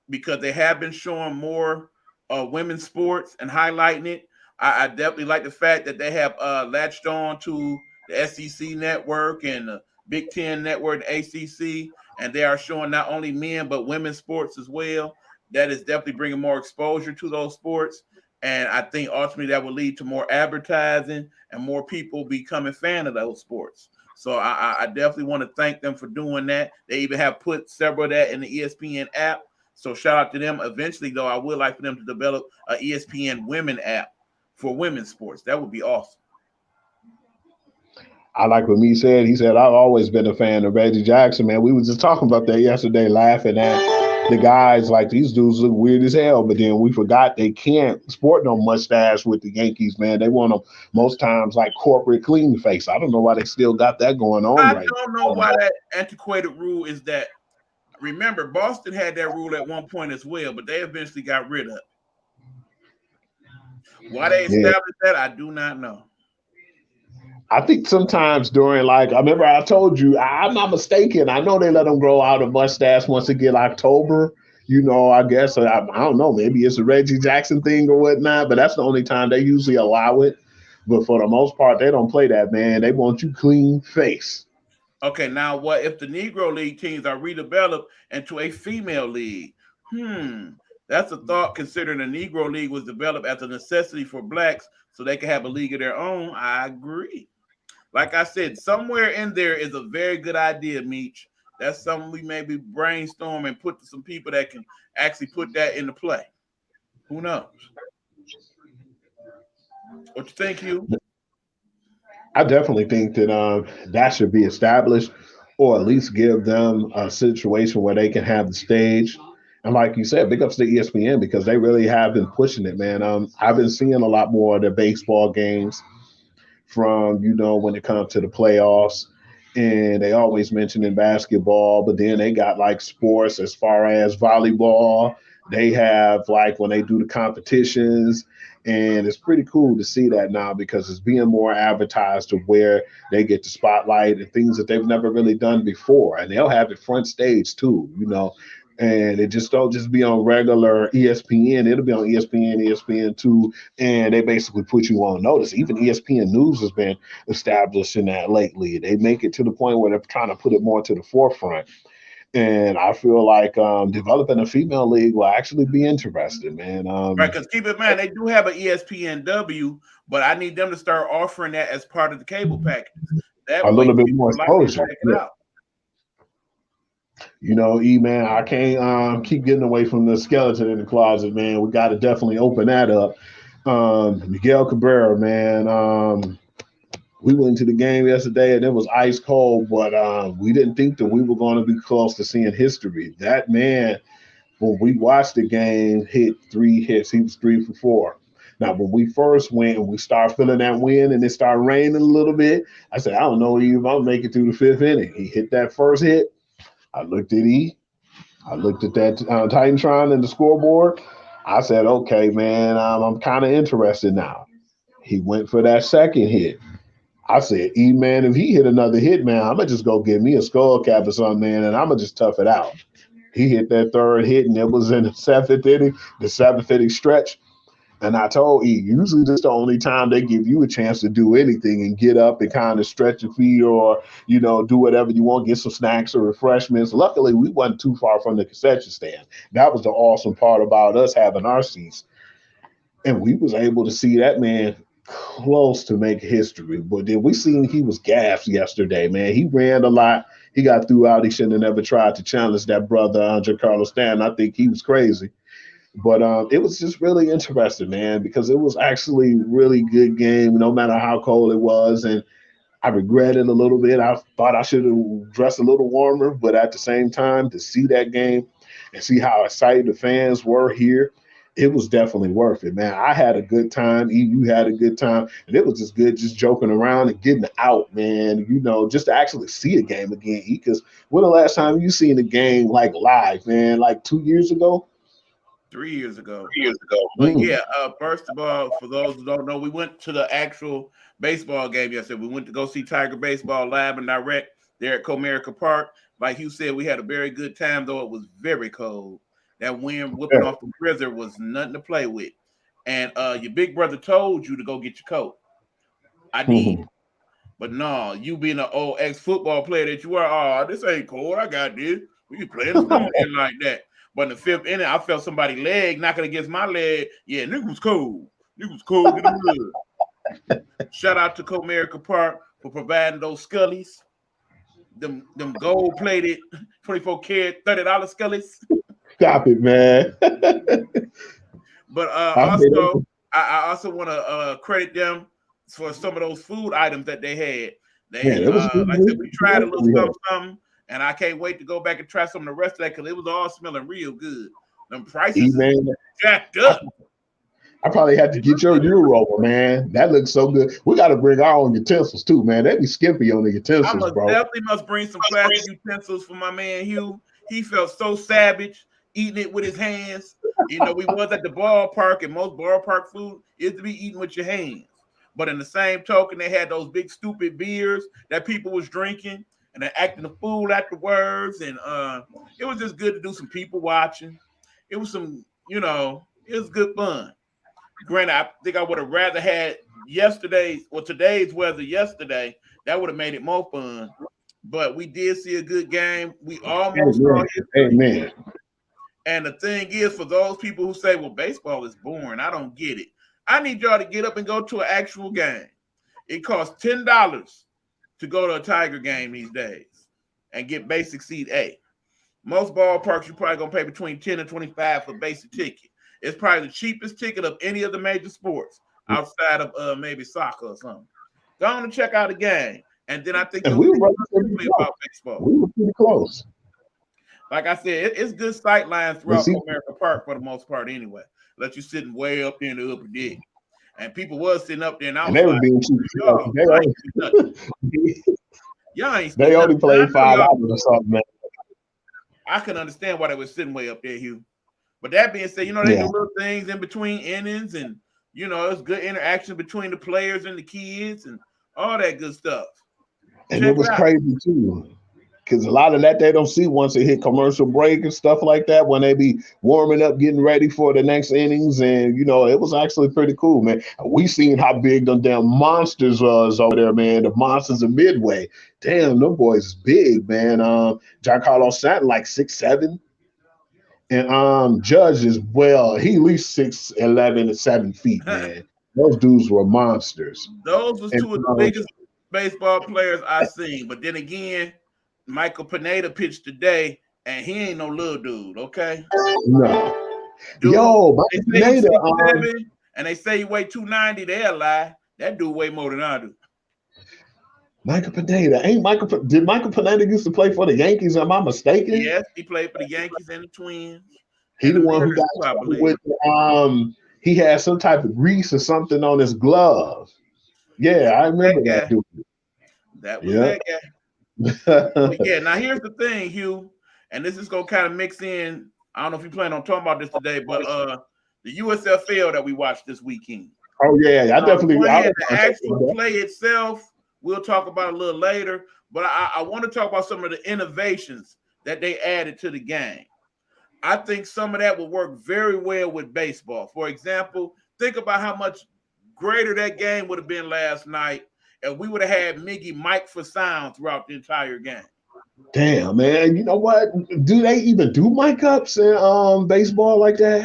because they have been showing more women's sports and highlighting it. I definitely like the fact that they have latched on to the SEC network and the Big Ten network, and ACC, and they are showing not only men but women's sports as well. That is definitely bringing more exposure to those sports, and I think ultimately that will lead to more advertising and more people becoming fan of those sports. So I definitely want to thank them for doing that. They even have put several of that in the ESPN app. So shout out to them. Eventually, though, I would like for them to develop a ESPN Women app for women's sports. That would be awesome. I like what me said. He said, I've always been a fan of Reggie Jackson, man. We was just talking about that yesterday, laughing at the guys like these dudes look weird as hell, but then we forgot they can't sport no mustache with the Yankees, man. They want them most times like corporate clean face. I don't know why they still got that going on I right don't know why that antiquated rule is that. Remember, Boston had that rule at one point as well, but they eventually got rid of it. Why they established that, I do not know. I think sometimes during I remember I told you, I'm not mistaken. I know they let them grow out a mustache once it get October. I guess I don't know. Maybe it's a Reggie Jackson thing or whatnot, but that's the only time they usually allow it. But for the most part, they don't play that, man. They want you clean face. Okay, now what if the Negro League teams are redeveloped into a female league? That's a thought considering the Negro League was developed as a necessity for blacks so they can have a league of their own. I agree. Like I said, somewhere in there is a very good idea, Meech. That's something we maybe brainstorm and put to some people that can actually put that into play. Who knows? What you think, Hugh? I definitely think that that should be established, or at least give them a situation where they can have the stage. And like you said, big ups to ESPN because they really have been pushing it, man. I've been seeing a lot more of the baseball games from when it comes to the playoffs, and they always mention in basketball, but then they got like sports as far as volleyball. They have like when they do the competitions, and it's pretty cool to see that now because it's being more advertised to where they get the spotlight and things that they've never really done before, and they'll have it front stage too. And it just don't just be on regular ESPN. It'll be on ESPN, ESPN2, and they basically put you on notice. Even ESPN News has been establishing that lately. They make it to the point where they're trying to put it more to the forefront. And I feel like developing a female league will actually be interesting, man. Right, because keep in mind, they do have an ESPNW, but I need them to start offering that as part of the cable packages. That a way, little bit people more would like to exposure. check it out. Man, I can't keep getting away from the skeleton in the closet, man. We got to definitely open that up. Miguel Cabrera, man. We went to the game yesterday and it was ice cold, but we didn't think that we were going to be close to seeing history. That man, when we watched the game, hit 3 hits. He was 3 for 4. Now, when we first went and we started feeling that wind and it started raining a little bit, I said, I don't know if I'll make it through the 5th inning. He hit that first hit. I looked at E. I looked at that Titantron and the scoreboard. I said, okay, man, I'm kind of interested now. He went for that second hit. I said, E, man, if he hit another hit, man, I'm going to just go get me a skull cap or something, man, and I'm going to just tough it out. He hit that third hit, and it was in the 7th inning stretch. And I told E, usually this is the only time they give you a chance to do anything and get up and kind of stretch your feet or, do whatever you want, get some snacks or refreshments. Luckily, we wasn't too far from the concession stand. That was the awesome part about us having our seats. And we was able to see that man close to make history. But then we seen he was gassed yesterday, man. He ran a lot. He got threw out. He shouldn't have never tried to challenge that brother, Giancarlo Stanton. I think he was crazy. But it was just really interesting, man, because it was actually a really good game, no matter how cold it was. And I regret it a little bit. I thought I should have dressed a little warmer, but at the same time, to see that game and see how excited the fans were here, it was definitely worth it, man. I had a good time. You had a good time. And it was just good just joking around and getting out, man, just to actually see a game again. Because when the last time you seen a game like live, man, like 2 years ago? 3 years ago. But yeah, first of all, for those who don't know, we went to the actual baseball game yesterday. We went to go see Tiger Baseball live and direct there at Comerica Park. Like you said, we had a very good time, though it was very cold. That wind whipping off the blizzard was nothing to play with. And your big brother told you to go get your coat. I did. But no, you being an old ex-football player that you are, this ain't cold. I got this. We can play in the snow like that. But in the 5th inning, I felt somebody's leg knocking against my leg. Yeah, nigga was cold. Nigga was cold in the mud. Shout out to Comerica Park for providing those scullies. them gold plated 24 karat $30 scullies. Stop it, man. But I mean, also, I also want to credit them for some of those food items that they had. man, They, it was good. like I said, we tried a little We had. something, and I can't wait to go back and try some of the rest of that because it was all smelling real good. Them prices Man, jacked up. I probably had to get your euro, man. That looks so good. We got to bring our own utensils too, man. They be skimpy on the I utensils, bro. definitely must bring some plastic utensils for my man Hugh. He felt so savage eating it with his hands. You know, we was at the ballpark, and most ballpark food is to be eaten with your hands. But in the same token, they had those big stupid beers that people was drinking, and they acting a fool afterwards. And it was just good to do some people watching. It was some, you know, it was good fun. Granted, I think I would have rather had yesterday's or today's weather yesterday. That would have made it more fun. But we did see a good game. We almost saw history. Amen. And the thing is, for those people who say, well, baseball is boring, I don't get it. I need y'all to get up and go to an actual game. It costs $10 to go to a Tiger game these days and get basic seat A. Most ballparks, you're probably going to pay between $10 and $25 for basic ticket. It's probably the cheapest ticket of any of the major sports outside of maybe soccer or something. Go on and check out a game. And then I think And you'll we were think about baseball. We were pretty close. Like I said, it's good sight lines throughout America Park for the most part anyway. Let you sitting way up there in the upper deck. And people was sitting up there, and I was like, being cheap. Y'all ain't They only played $5 or something, man. I can understand why they were sitting way up there, Hugh. But that being said, you know, they do little things in between innings, and you know, it's good interaction between the players and the kids and all that good stuff. And it was crazy too, because a lot of that they don't see once they hit commercial break and stuff like that, when they be warming up, getting ready for the next innings. And you know, it was actually pretty cool, man. We seen how big them damn monsters was over there, man. The monsters of Midway. Damn, them boys is big, man. Giancarlo Stanton like 6'7". And Judge is, well, he at least 6'11" and 7 feet, man. Those dudes were monsters. Those was two of the biggest baseball players I seen. But then again, Michael Pineda pitched today, and he ain't no little dude, okay? No. Dude, yo, Michael Pineda, and they say he weigh 290, they'll lie. That dude weigh more than I do. Michael Pineda. Did Michael Pineda used to play for the Yankees? Am I mistaken? Yes, he played for the Yankees and the Twins. He the one who got with he had some type of grease or something on his glove. Yeah, I remember that dude. That was that guy. Yeah, now here's the thing, Hugh, and this is gonna kind of mix in. I don't know if you plan on talking about this today, but the USFL that we watched this weekend. Oh yeah, I definitely. The actual play itself, we'll talk about a little later, but I want to talk about some of the innovations that they added to the game. I think some of that will work very well with baseball. For example, think about how much greater that game would have been last night if we would have had Miggy mic for sound throughout the entire game. Damn, man. You know what? Do they even do mic ups in baseball like that?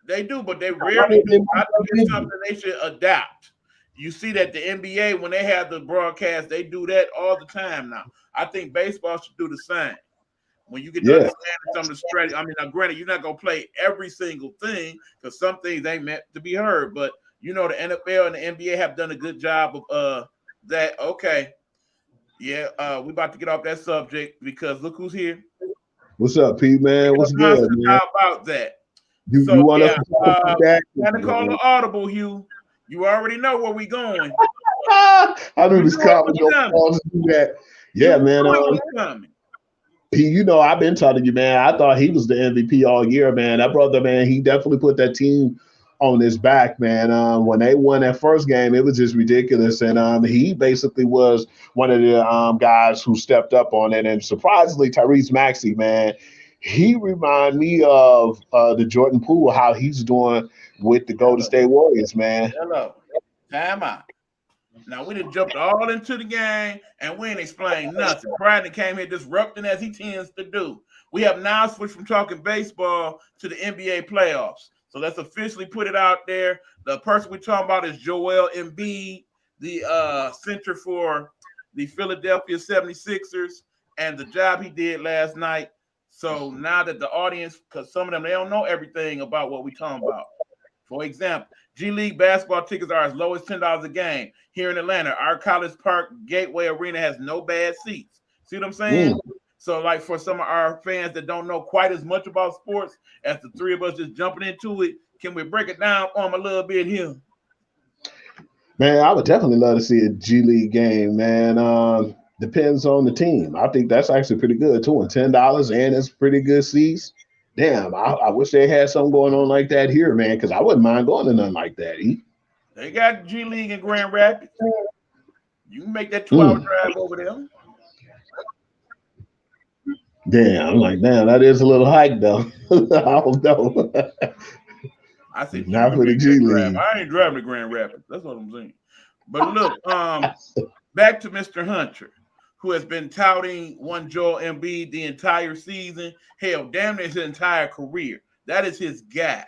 They do, but they rarely do. I think it's something they should adapt. You see that the NBA, when they have the broadcast, they do that all the time now. I think baseball should do the same. When you get to understand some of the strategy, I mean, now granted, you're not going to play every single thing because some things ain't meant to be heard. But, you know, the NFL and the NBA have done a good job of that. Okay. Yeah, we about to get off that subject because look who's here. What's up, Pete, man? What's good, man? How about that? You want us to talk about that? Gotta call the audible, Hugh. You already know where we going. I knew this comment don't do that. Yeah, man. You know, I've been telling you, man, I thought he was the MVP all year, man. That brother, man, he definitely put that team on his back, man. When they won that first game, it was just ridiculous. And he basically was one of the guys who stepped up on it. And surprisingly, Tyrese Maxey, man, he reminded me of the Jordan Poole, how he's doing with the Golden State Warriors, man. Hello. Time out. Now, we done jumped all into the game, and we ain't explained nothing. Brandon came here disrupting as he tends to do. We have now switched from talking baseball to the NBA playoffs. So let's officially put it out there. The person we're talking about is Joel Embiid, the center for the Philadelphia 76ers and the job he did last night. So now that the audience, because some of them, they don't know everything about what we're talking about. For example, G League basketball tickets are as low as $10 a game. Here in Atlanta, our College Park Gateway Arena has no bad seats. See what I'm saying? So, like for some of our fans that don't know quite as much about sports as the three of us just jumping into it, can we break it down on a little bit here? Man, I would definitely love to see a G League game, man. Depends on the team. I think that's actually pretty good too. And $10 and it's pretty good seats. Damn, I wish they had something going on like that here, man, because I wouldn't mind going to nothing like that. They got G League in Grand Rapids. You can make that 2-hour drive over there. Damn, I'm like, damn, that is a little hike though. I don't know. I said, not for the G League. I ain't driving to Grand Rapids. That's what I'm saying. But look, back to Mr. Hunter, who has been touting one Joel Embiid the entire season. Hell, damn near his entire career. That is his guy.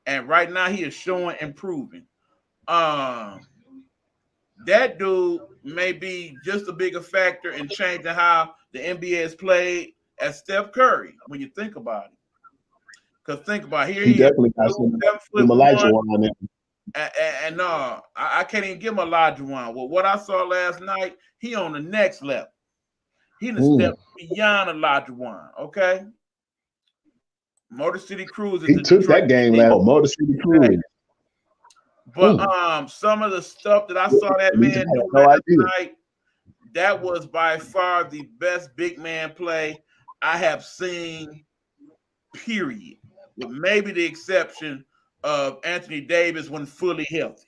And right now he is showing and proving. That dude may be just a bigger factor in changing how the NBA is played as Steph Curry, when you think about it. Because think about it, here he definitely got some Elijah on it. And no, I can't even give him Elijah one. Well, what I saw last night, he on the next level. He done stepped beyond Elijah one, okay? Motor City Cruise is he took that game last Motor City Cruise. But some of the stuff that I saw that man do last night, that was by far the best big man play I have seen, period. With maybe the exception of Anthony Davis when fully healthy.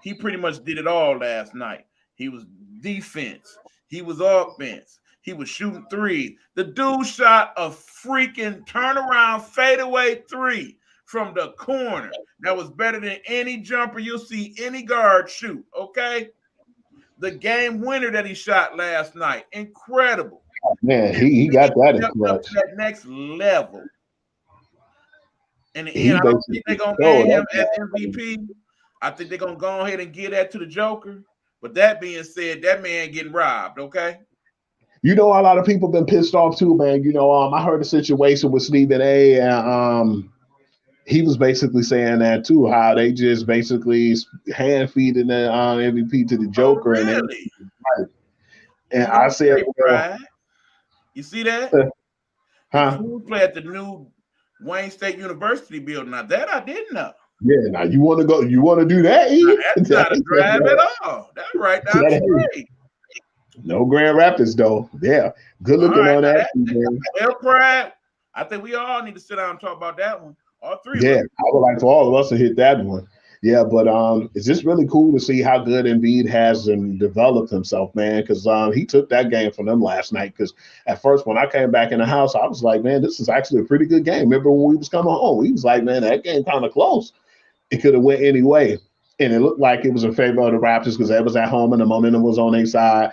He pretty much did it all last night. He was defense. He was offense. He was shooting threes. The dude shot a freaking turnaround fadeaway three from the corner. That was better than any jumper you'll see any guard shoot, okay? The game winner that he shot last night, incredible. Oh, man, he got that in clutch. To that next level. In the end, I don't think they're going to name him as MVP. I think they're going to go ahead and give that to the Joker. But that being said, that man getting robbed, okay? You know, a lot of people been pissed off too, man. You know, I heard a situation with Stephen A. And he was basically saying that too, how they just basically hand feeding the MVP to the Joker. Oh, really? And I said, well, you see that? Who play at the new Wayne State University building? Now that I didn't know. Yeah, now you want to go? You want to do that? That's not a drive at all. That's right down the street. No Grand Rapids though. Yeah, good looking on that. Well, Pride, I think we all need to sit down and talk about that one. All three. Yeah, I would like for all of us to hit that one. Yeah, but it's just really cool to see how good Embiid has developed himself, man, because he took that game from them last night. Because at first, when I came back in the house, I was like, man, this is actually a pretty good game. Remember when we was coming home? We was like, man, that game kind of close. It could have went any way. And it looked like it was in favor of the Raptors because they was at home and the momentum was on their side.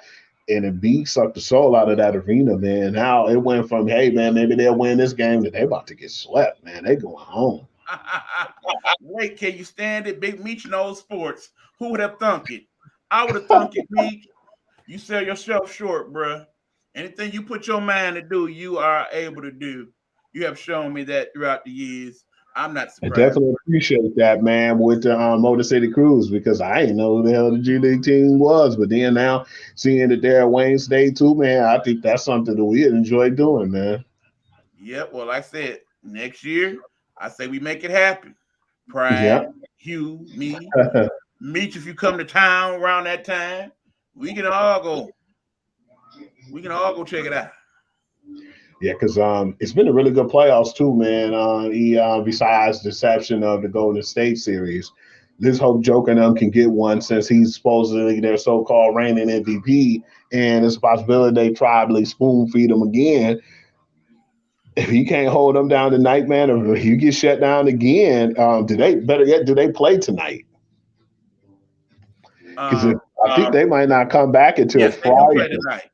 And Embiid sucked the soul out of that arena, man. Now it went from, hey, man, maybe they'll win this game to they about to get swept, man. They going home. Wait, can you stand it? Big Meech knows sports. Who would have thunk it? I would have thunk it, Meech. You sell yourself short, bruh. Anything you put your mind to do, you are able to do. You have shown me that throughout the years. I'm not surprised. I definitely appreciate that, man, with the Motor City Cruise, because I didn't know who the hell the G League team was. But then now seeing that they're at Wayne State too, man, I think that's something that we enjoy doing, man. Yep. Well, like I said, next year, I say we make it happen. Pride, Hugh, me, Meech, if you come to town around that time, we can all go. We can all go check it out. Yeah, because it's been a really good playoffs too, man. Besides the exception of the Golden State series, let's hope Joker and them can get one since he's supposedly their so-called reigning MVP, and it's a possibility they tribally spoon feed him again. If he can't hold them down tonight, man, or if he gets shut down again, do they play tonight? Because I think they might not come back until Friday. They do play tonight.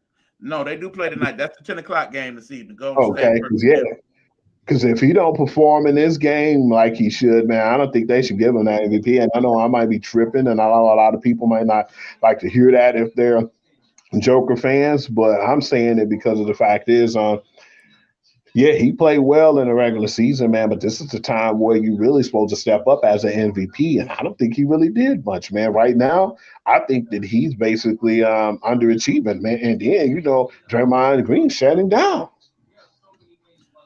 No, they do play tonight. That's the 10 o'clock game this evening. Because if he don't perform in this game like he should, man, I don't think they should give him that MVP. And I know I might be tripping, and I know a lot of people might not like to hear that if they're Joker fans, but I'm saying it because of the fact is, yeah, he played well in the regular season, man, but this is the time where you really supposed to step up as an MVP, and I don't think he really did much, man. Right now, I think that he's basically underachieving, man. And then, Draymond Green shut him down.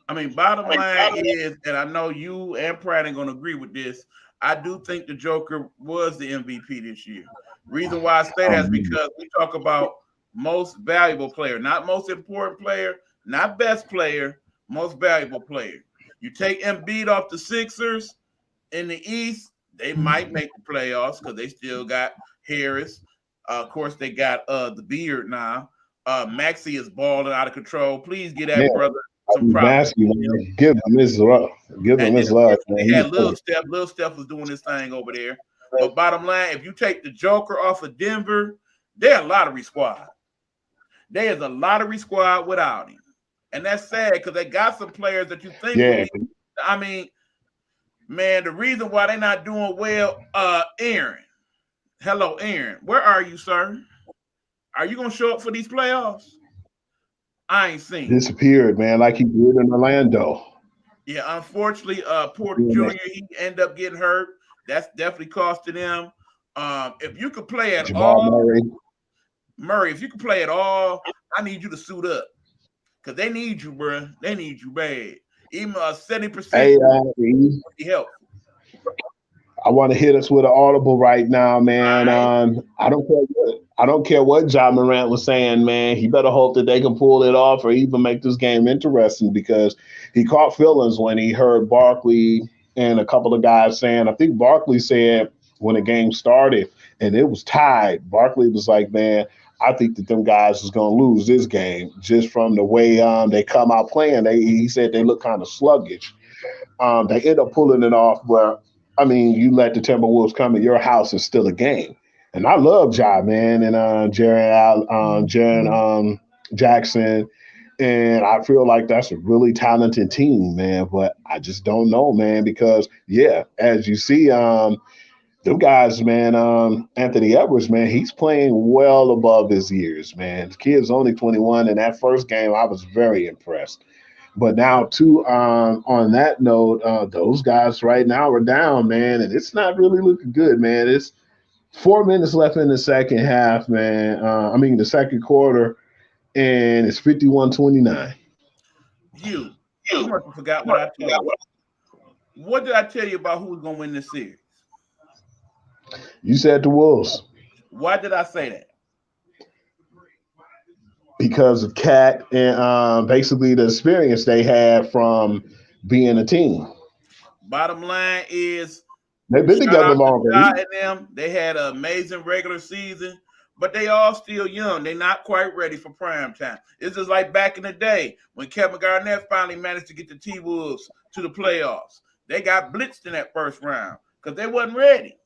I mean, bottom line is, and I know you and Pratt ain't gonna agree with this. I do think the Joker was the MVP this year. Reason why I say that is Um, because we talk about most valuable player, not most important player, not best player, most valuable player. You take Embiid off the Sixers in the East, they might make the playoffs because they still got Harris. Of course, they got the Beard now. Maxi is balling out of control. Please get yeah, that brother some props. Maskey, man, give him his love. Give him And then his of love, course man. they He's had playing. Little Steph. Little Steph was doing this thing over there. But bottom line, if you take the Joker off of Denver, they're a lottery squad. There's a lottery squad without him. And that's sad because they got some players that you think would Yeah, be. I mean, man, the reason why they're not doing well, Aaron. Hello, Aaron. Where are you, sir? Are you gonna show up for these playoffs? I ain't seen you. disappeared, man, like he did in Orlando. Yeah, unfortunately, Porter Yeah, man. Jr. he ended up getting hurt. That's definitely costing them. If you could play at Jamal all, Murray. Murray, if you could play at all, I need you to suit up because they need you, bro. They need you bad. Even 70% Hey, would be helpful. I want to hit us with an audible right now, All man. right. I don't care what John Morant was saying, man. He better hope that they can pull it off or even make this game interesting because he caught feelings when he heard Barkley and a couple of guys saying, I think Barkley said when the game started and it was tied, Barkley was like, man, I think that them guys is gonna lose this game just from the way they come out playing. He said they look kind of sluggish. They end up pulling it off, but I mean, you let the Timberwolves come in your house, it's still a game. And I love Ja, man, and Jaren Jackson, and I feel like that's a really talented team, man. But I just don't know, man, because yeah, as you see, them guys, man, Anthony Edwards, man, he's playing well above his years, man. The kid's only 21, and that first game, I was very impressed. But now, too, on that note, those guys right now are down, man, and it's not really looking good, man. It's 4 minutes left in the second half, man. The second quarter, and it's 51-29. You must have forgot what I told you. What did I tell you about who's gonna win this series? You said the Wolves Why did I say that? because of Cat and basically the experience they had from being a team. Bottom line is They've been shout together out to longer. Ja and them. They had an amazing regular season, but they all still young. They're not quite ready for prime time. It's just like back in the day when Kevin Garnett finally managed to get the T-Wolves to the playoffs. They got blitzed in that first round because they wasn't ready.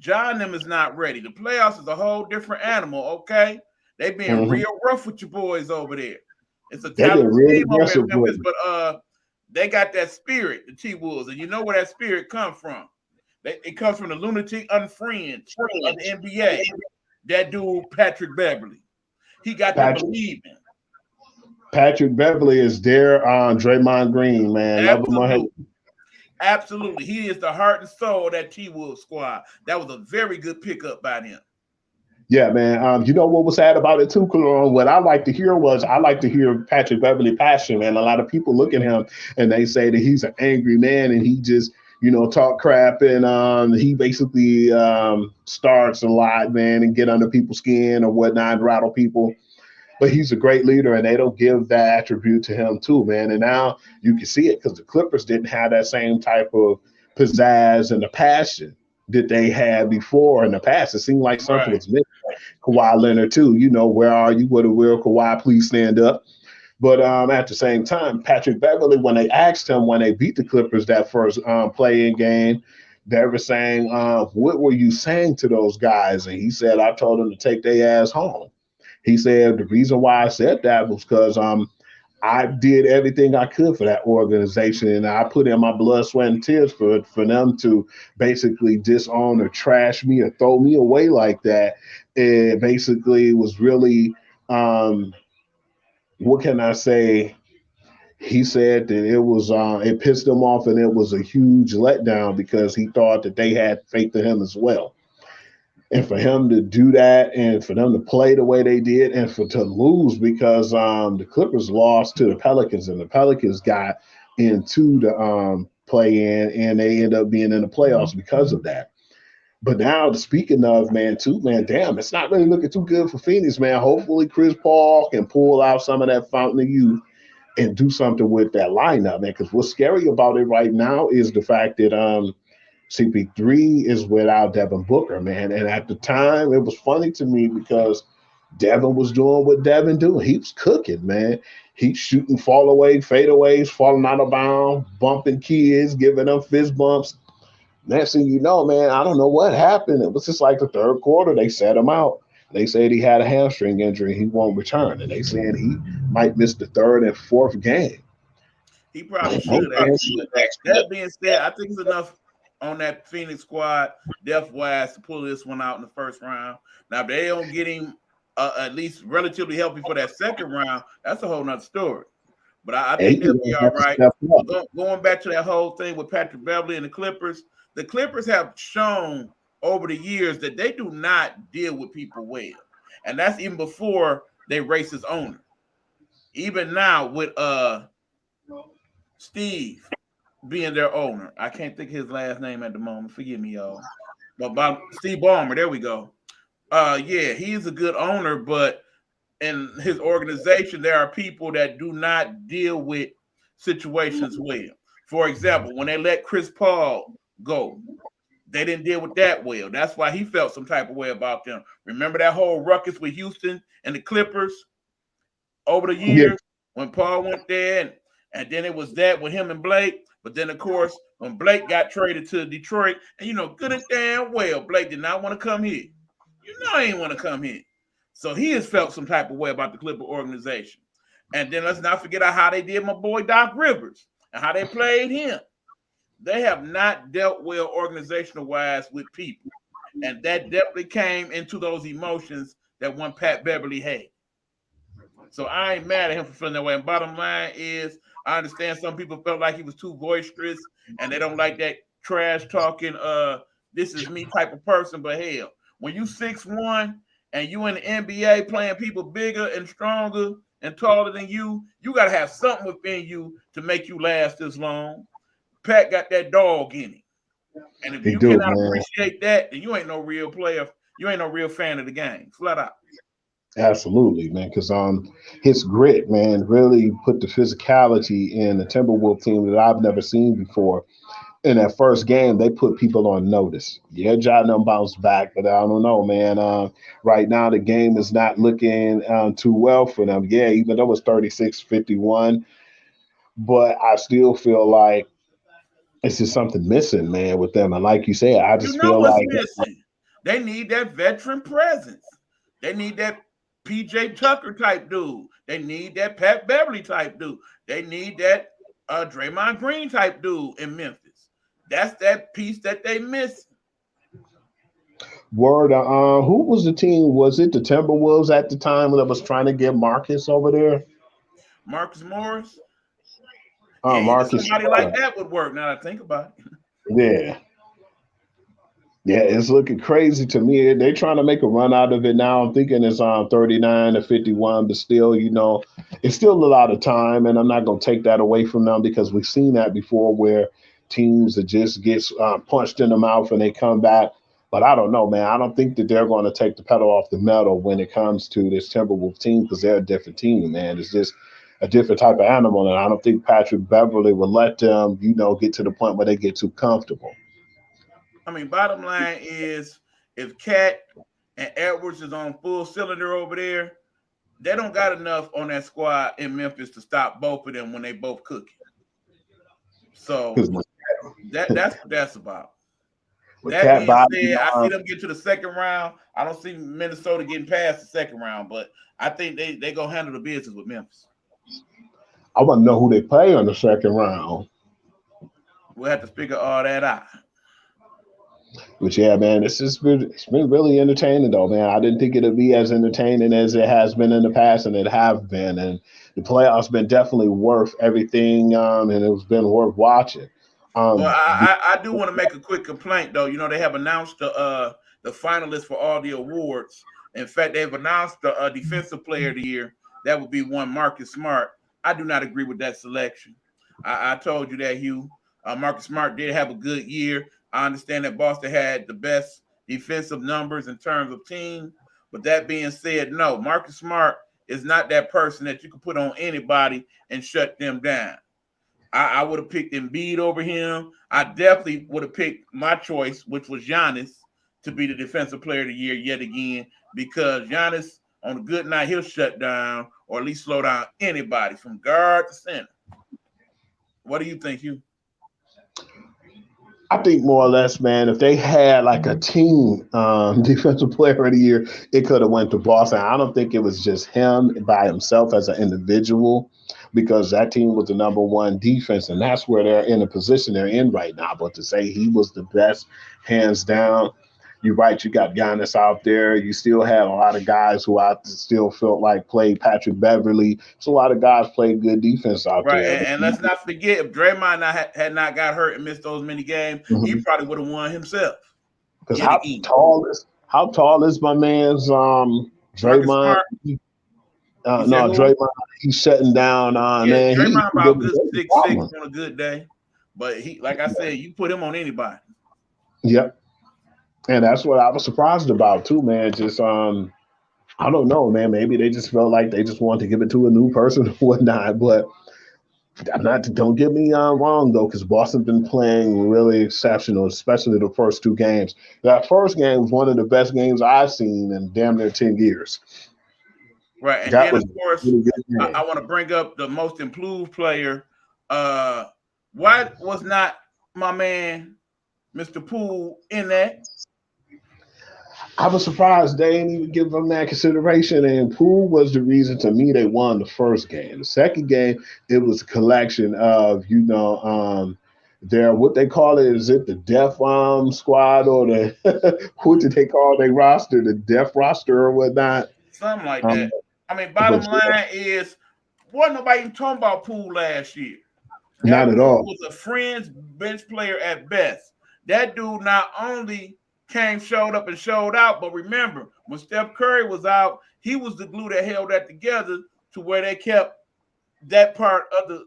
Ja and them is not ready. The playoffs is a whole different animal, okay? They being Mm-hmm. real rough with your boys over there. It's a They've been talented real team over in aggressive with Memphis, it. but they got that spirit, the T-Wolves, and you know where that spirit come from. It comes from the lunatic unfriends of the NBA. That dude, Patrick Beverly. He got them Patrick believing. Patrick Beverly is there on Draymond Green, man. Love him or hate Absolutely. Absolutely. He is the heart and soul of that T-Wolves squad. That was a very good pickup by them. Yeah, man. You know what was sad about it too, Cologne? What I like to hear Patrick Beverly passion, man. A lot of people look at him and they say that he's an angry man and he just, talk crap and he basically starts a lot, man, and get under people's skin or whatnot, and rattle people. But he's a great leader, and they don't give that attribute to him too, man. And now you can see it because the Clippers didn't have that same type of pizzazz and the passion that they had before in the past. It seemed like something Right. was missing. Kawhi Leonard too. Where are you? What a will Kawhi please stand up? But at the same time, Patrick Beverly, when they asked him when they beat the Clippers that first play-in game, they were saying, "What were you saying to those guys?" And he said, "I told them to take their ass home." He said the reason why I said that was because I did everything I could for that organization, and I put in my blood, sweat, and tears for them to basically disown or trash me or throw me away like that. It basically was really, what can I say? He said that it pissed him off, and it was a huge letdown because he thought that they had faith in him as well. And for him to do that, and for them to play the way they did, and for to lose because the Clippers lost to the Pelicans, and the Pelicans got into the play in, and they end up being in the playoffs because of that. But now, speaking of man, damn, it's not really looking too good for Phoenix, man. Hopefully, Chris Paul can pull out some of that fountain of youth and do something with that lineup, man. Because what's scary about it right now is the fact that CP3 is without Devin Booker, man. And at the time, it was funny to me because Devin was doing what Devin do. He was cooking, man. He's shooting fall away, fadeaways, falling out of bounds, bumping kids, giving them fist bumps. Next thing you know, man, I don't know what happened. It was just like the third quarter. They set him out. They said he had a hamstring injury. He won't return. And they said he might miss the third and fourth game. He probably should actually. But that being said, I think it's enough on that Phoenix squad, depth-wise, to pull this one out in the first round. Now, if they don't get him at least relatively healthy for that second round, that's a whole nother story. But I think they'll be all right. Going back to that whole thing with Patrick Beverley and the Clippers have shown over the years that they do not deal with people well. And that's even before they racist owner. Even now with Steve being their owner. I can't think of his last name at the moment. Forgive me, y'all. But Steve Ballmer, there we go. Yeah, he's a good owner, but in his organization, there are people that do not deal with situations well. For example, when they let Chris Paul go, they didn't deal with that well. That's why he felt some type of way about them. Remember that whole ruckus with Houston and the Clippers over the years when Paul went there, and then it was that with him and Blake. But then, of course, when Blake got traded to Detroit, and good and damn well, Blake did not want to come here. He ain't want to come here. So he has felt some type of way about the Clipper organization. And then let's not forget how they did my boy Doc Rivers and how they played him. They have not dealt well organizational-wise with people. And that definitely came into those emotions that one Pat Beverley had. So I ain't mad at him for feeling that way. And bottom line is, I understand some people felt like he was too boisterous and they don't like that trash talking, this is me type of person. But hell, when you 6'1" and you in the NBA playing people bigger and stronger and taller than you, you got to have something within you to make you last this long. Pat got that dog in him. And if you cannot appreciate that, then you ain't no real player. You ain't no real fan of the game. Flat out. Absolutely, man. Because his grit, man, really put the physicality in the Timberwolves team that I've never seen before. In that first game, they put people on notice. Yeah, John bounced back, but I don't know, man. Right now, the game is not looking too well for them. Yeah, even though it's 36-51, but I still feel like it's just something missing, man, with them. And like you said, I just feel what's like missing. They need that veteran presence. They need that PJ Tucker type dude. They need that Pat Beverley type dude. They need that Draymond Green type dude in Memphis. That's that piece that they miss. Word, who was the team? Was it the Timberwolves at the time that was trying to get Marcus over there? Marcus Morris? Yeah, Marcus somebody like that would work, now that I think about it. Yeah. Yeah, it's looking crazy to me. They're trying to make a run out of it now. I'm thinking it's 39-51, but still, it's still a lot of time, and I'm not going to take that away from them because we've seen that before where teams that just gets punched in the mouth and they come back. But I don't know, man. I don't think that they're going to take the pedal off the metal when it comes to this Timberwolves team because they're a different team, man. It's just a different type of animal, and I don't think Patrick Beverley will let them, get to the point where they get too comfortable. I mean, bottom line is if Cat and Edwards is on full cylinder over there, they don't got enough on that squad in Memphis to stop both of them when they both cooking. So that's what that's about. That being said, I see them get to the second round. I don't see Minnesota getting past the second round, but I think they gonna handle the business with Memphis. I want to know who they play in the second round. We'll have to figure all that out. But yeah, man, it's been really entertaining though, man. I didn't think it'd be as entertaining as it has been in the past, and it have been. And the playoffs been definitely worth everything, and it's been worth watching. Well, Um, I do want to make a quick complaint though. You know, they have announced the finalists for all the awards. In fact, they've announced the defensive player of the year. That would be one Marcus Smart. I do not agree with that selection. I told you that, Hugh. Marcus Smart did have a good year. I understand that Boston had the best defensive numbers in terms of team. But that being said, no, Marcus Smart is not that person that you can put on anybody and shut them down. I would have picked Embiid over him. I definitely would have picked my choice, which was Giannis, to be the defensive player of the year yet again, because Giannis, on a good night, he'll shut down or at least slow down anybody from guard to center. What do you think, Hugh? I think more or less, man, if they had like a team defensive player of the year, it could have went to Boston. I don't think it was just him by himself as an individual, because that team was the number one defense, and that's where they're in the position they're in right now. But to say he was the best, hands down, you're right. You got Giannis out there. You still had a lot of guys who I still felt like played. Patrick Beverly. So a lot of guys played good defense out Right, there. and let's not forget, if Draymond had not got hurt and missed those many games, he Mhm. probably would have won himself Because yet again. how tall is my man's Marcus Draymond? Smart, you said No, who? Draymond. He's shutting down. Yeah, Man, he Draymond give about a good great 6'6" problem. on a good day, but he, like I said, you put him on anybody. Yep, and that's what I was surprised about too, man. Just I don't know, man. Maybe they just felt like they just wanted to give it to a new person or whatnot. But I'm not. Don't get me wrong though, because Boston's been playing really exceptional, especially the first two games. That first game was one of the best games I've seen in damn near 10 years. Right, and That then was of a course, really good I game. want to bring up the most improved player. Uh, why was not my man Mr. Poole in that? I was surprised they didn't even give them that consideration. And Poole was the reason to me they won the first game. The second game, it was a collection of, their what they call it, is it the deaf squad or the what did they call their roster, the deaf roster or whatnot? Something like Um, that. I mean, but bottom line is, wasn't nobody even talking about Poole last year. not That at dude all. was a fringe bench player at best. That dude not only showed up and showed out, but remember, when Steph Curry was out, he was the glue that held that together to where they kept that part of the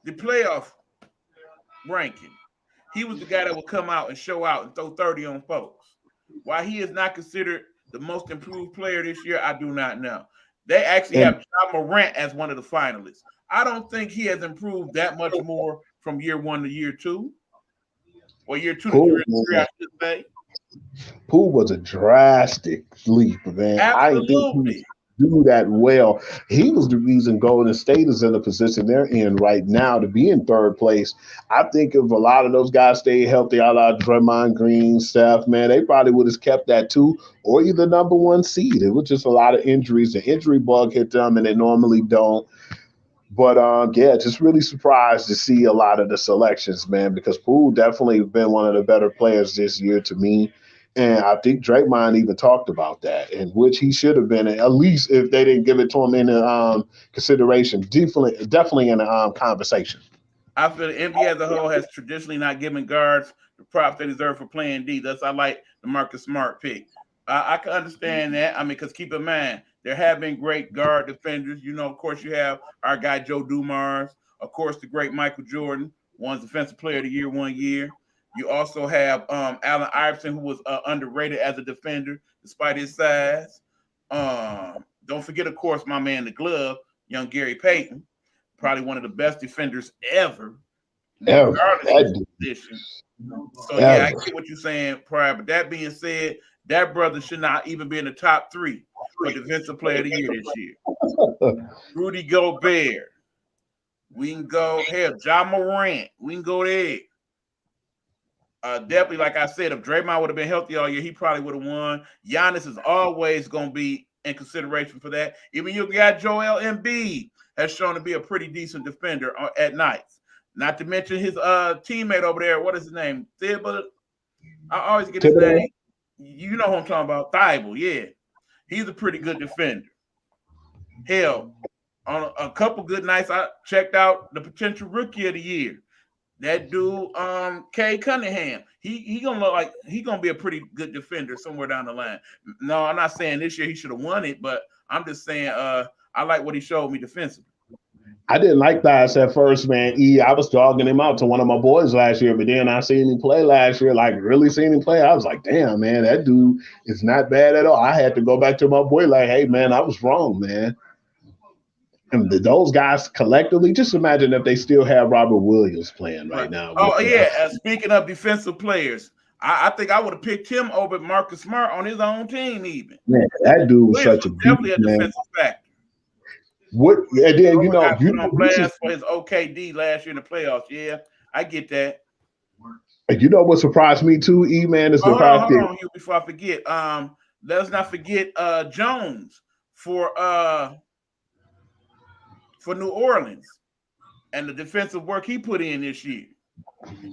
the playoff ranking. He was the guy that would come out and show out and throw 30 on folks. Why he is not considered the most improved player this year, I do not know. They actually And have John Morant as one of the finalists. I don't think he has improved that much more from year one to year two, or year two to Poole, three, I should say. Poole was a drastic leap, man. I didn't think he was Absolutely. do that well. He was the reason Golden State is in the position they're in right now to be in third place. I think if a lot of those guys stayed healthy, a la Draymond Green, Steph, man, they probably would have kept that two or either number one seed. It was just a lot of injuries. The injury bug hit them, and they normally don't. But yeah, just really surprised to see a lot of the selections, man, because Poole definitely been one of the better players this year to me. And I think Draymond even talked about that, in which he should have been, at least if they didn't give it to him in consideration, definitely in the conversation. I feel the NBA as a whole has traditionally not given guards the props they deserve for playing D. Thus, I like the Marcus Smart pick. I can understand that. I mean, because keep in mind, there have been great guard defenders. You know, of course, you have our guy Joe Dumars. Of course, the great Michael Jordan, won Defensive Player of the Year one year. You also have Allen Iverson, who was underrated as a defender despite his size. Don't forget, of course, my man, the glove, young Gary Payton, probably one of the best defenders ever, Ever, regardless of his that position. So yeah, I ever. get what you're saying, Pryor. But that being said, that brother should not even be in the top three for defensive player of the year this year. Rudy Gobert. We can go hell, John Morant. We can go there. Definitely, like I said, if Draymond would have been healthy all year, he probably would have won. Giannis is always going to be in consideration for that. Even you got Joel Embiid has shown to be a pretty decent defender at nights. Not to mention his teammate over there. What is his name? Thibault. I always get his name. You know who I'm talking about. Thibault, yeah. He's a pretty good defender. Hell, on a couple good nights, I checked out the potential rookie of the year. That dude, Kay Cunningham. He gonna look like he gonna be a pretty good defender somewhere down the line. No, I'm not saying this year he should have won it, but I'm just saying I like what he showed me defensively. I didn't like Thias at first, man. I was dogging him out to one of my boys last year, but then I seen him play last year, like really seen him play. I was like, damn, man, that dude is not bad at all. I had to go back to my boy, like, hey, man, I was wrong, man. And those guys collectively, just imagine if they still have Robert Williams playing right now. Oh, yeah. Speaking of defensive players, I think I would have picked him over Marcus Smart on his own team, even. Man, that dude was such a definitely a defensive factor. What? And then you on blast for his OKD last year in the playoffs. Yeah, I get that. You know what surprised me too, E-Man, is the fact that. Hold on, before I forget. Let's not forget Jones for New Orleans and the defensive work he put in this year.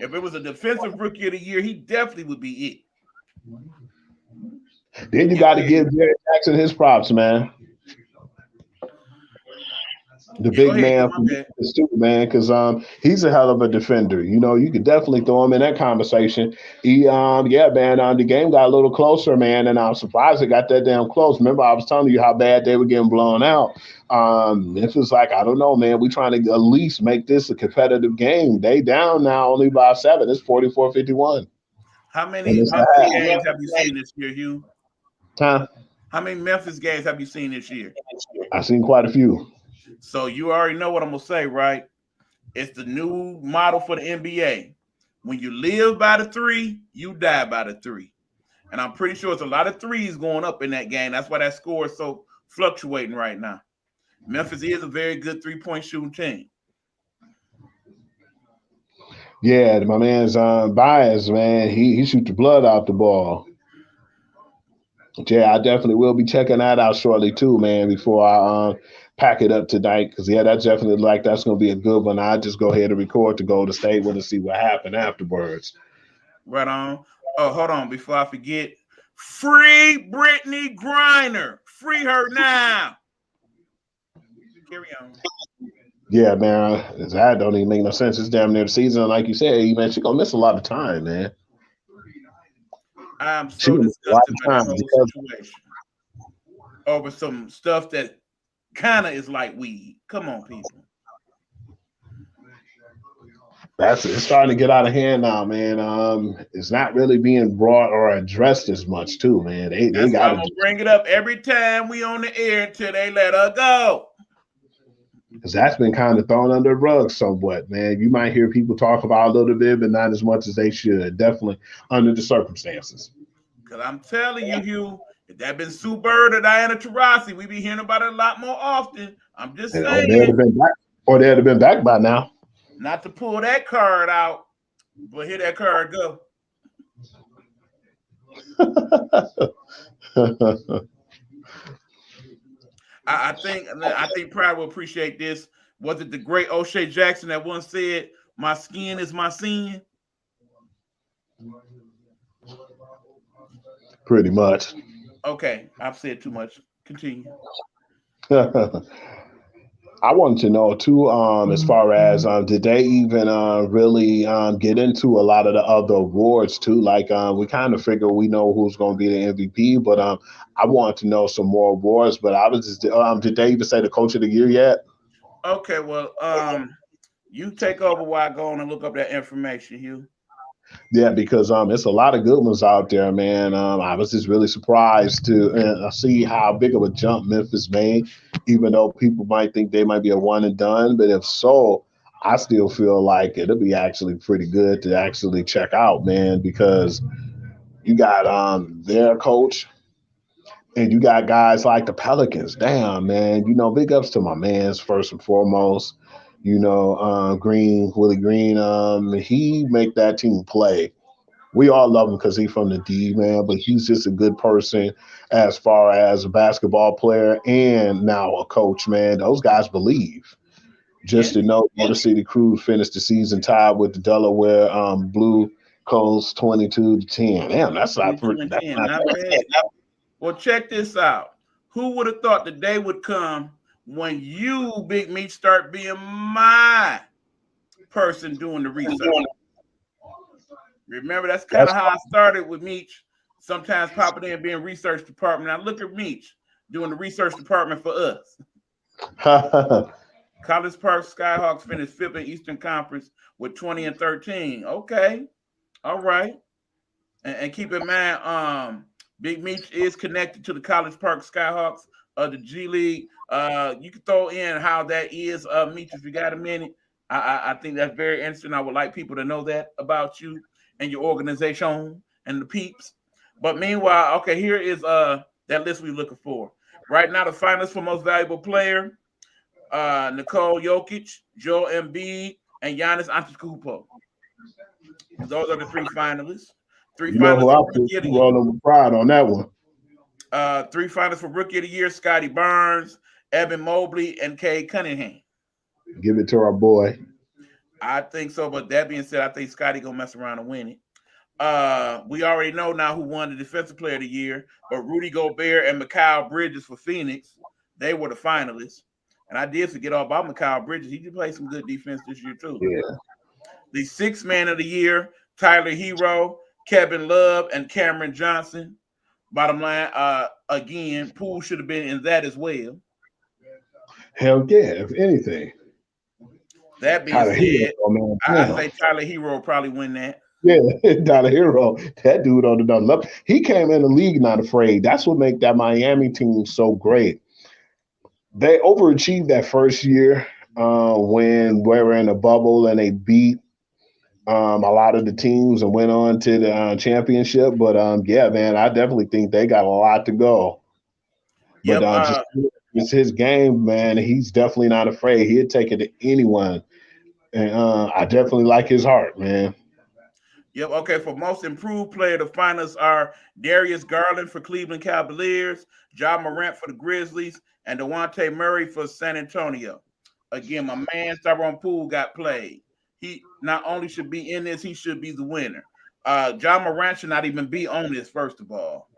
If it was a defensive rookie of the year, he definitely would be it. Then you got to give Jerry Jackson his props, man. The big man from Memphis too, man, because he's a hell of a defender. You know, you could definitely throw him in that conversation. The game got a little closer, man, and I'm surprised it got that damn close. Remember, I was telling you how bad they were getting blown out. It was like, I don't know, man. We trying to at least make this a competitive game. They down now only by 7. It's 44-51. How many Memphis games have you seen this year, Hugh? Huh? How many Memphis games have you seen this year? I've seen quite a few. So you already know what I'm going to say, right? It's the new model for the NBA. When you live by the 3, you die by the 3. And I'm pretty sure it's a lot of threes going up in that game. That's why that score is so fluctuating right now. Memphis is a very good 3-point shooting team. Yeah, my man's Bias, man. He shoots the blood out the ball. Yeah, I definitely will be checking that out shortly too, man, before I pack it up tonight. Because, that's definitely that's going to be a good one. I'll just go ahead and record to go to State with and see what happened afterwards. Right on. Oh, hold on. Before I forget, free Brittany Griner. Free her now. Carry on. Yeah, man. That don't even make no sense. It's damn near the season. Like you said, man, she's going to miss a lot of time, man. I'm so disgusted by the whole situation over some stuff that kind of is like weed. Come on, people. It's starting to get out of hand now, man. It's not really being brought or addressed as much, too, man. They got to bring it up every time we on the air until they let her go. Because that's been kind of thrown under the rug somewhat, man. You might hear people talk about a little bit, but not as much as they should. Definitely under the circumstances. Because I'm telling you, Hugh, if that been Sue Bird or Diana Taurasi, we be hearing about it a lot more often. I'm just saying. Or they'd have been back by now. Not to pull that card out, but here that card go. I think Pride will appreciate this. Was it the great O'Shea Jackson that once said, "My skin is my sin"? Pretty much. Okay, I've said too much. Continue. I wanted to know too, as far as did they even really get into a lot of the other awards too? Like we kind of figure we know who's going to be the MVP, but I wanted to know some more awards. But I was just did they even say the Coach of the Year yet? Okay, well, you take over while I go on and look up that information, Hugh. Yeah, because it's a lot of good ones out there, man. I was just really surprised to see how big of a jump Memphis made, even though people might think they might be a one and done. But if so, I still feel like it'll be actually pretty good to actually check out, man, because you got their coach and you got guys like the Pelicans. Damn, man, big ups to my mans first and foremost. Willie Green, he make that team play. We all love him because he's from the D, man, but he's just a good person as far as a basketball player and now a coach, man. Those guys believe. Yeah, Just to know, Motor City Cruise finished the season tied with the Delaware Blue Coats 22-10. Damn, that's not 22 and that's 10, not not bad. Well, check this out. Who would have thought the day would come when you, Big Meat, start being my person doing the research? Remember, that's kind of how I started with Meach. Sometimes popping in being research department. Now look at Meach doing the research department for us. that's College Park Skyhawks finished fifth in Eastern Conference with 20 and 13. Okay, all right. And keep in mind, Big Meach is connected to the College Park Skyhawks of the G League. You can throw in how that is, Meach, if you got a minute. I think that's very interesting. I would like people to know that about you and your organization and the peeps. But meanwhile, okay, here is that list we're looking for. Right now, the finalists for most valuable player: Nicole Jokic, Joel Embiid, and Giannis Antetokounmpo. Those are the three finalists. Three you know finalists who I for put Rookie of the Year. rolling with pride on that one. Three finalists for Rookie of the Year: Scotty Barnes, Evan Mobley, and Cade Cunningham. Give it to our boy. I think so. But that being said, I think Scotty gonna mess around and win it. We already know now who won the Defensive Player of the Year, but Rudy Gobert and Mikal Bridges for Phoenix, they were the finalists. And I did forget all about Mikal Bridges. He did play some good defense this year too. Yeah. The Sixth Man of the Year: Tyler Hero, Kevin Love, and Cameron Johnson. Bottom line, again, Poole should have been in that as well. Hell yeah, if anything. That being Tyler Hero, said, man. I Damn. say Tyler Hero will probably win that. Yeah, Tyler Hero. That dude on another level. He came in the league not afraid. That's what make that Miami team so great. They overachieved that first year when we were in a bubble and they beat a lot of the teams and went on to the championship. But yeah, man, I definitely think they got a lot to go. But Yep. just his game, man. He's definitely not afraid. He'd take it to anyone, and I definitely like his heart, man. Yep. Okay. For most improved player, the finalists are Darius Garland for Cleveland Cavaliers, John Morant for the Grizzlies, and Dejounte Murray for San Antonio. Again, my man Tyrone Poole got played. He not only should be in this, he should be the winner. John Morant should not even be on this, first of all.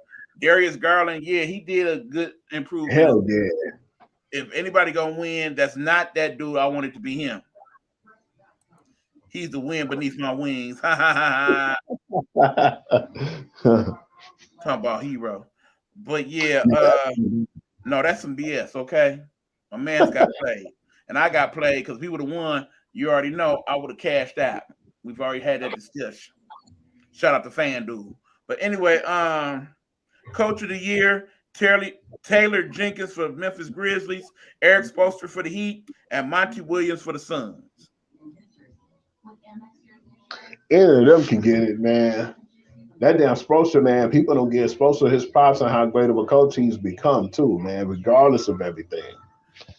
Darius Garland, yeah, he did a good improvement. Hell yeah. If anybody gonna win, that's not that dude. I want it to be him. He's the wind beneath my wings. Ha ha ha ha. Talking about hero. But yeah, no, that's some BS, okay? My man's got played. And I got played because if he would have won, you already know I would have cashed out. We've already had that discussion. Shout out to FanDuel. But anyway, Coach of the Year: Taylor Jenkins for Memphis Grizzlies, Eric Spoelstra for the Heat, and Monty Williams for the Suns. Any of them can get it, man. That damn Spoelstra, man, people don't give Spoelstra his props on how great of a coach he's become, too, man, regardless of everything.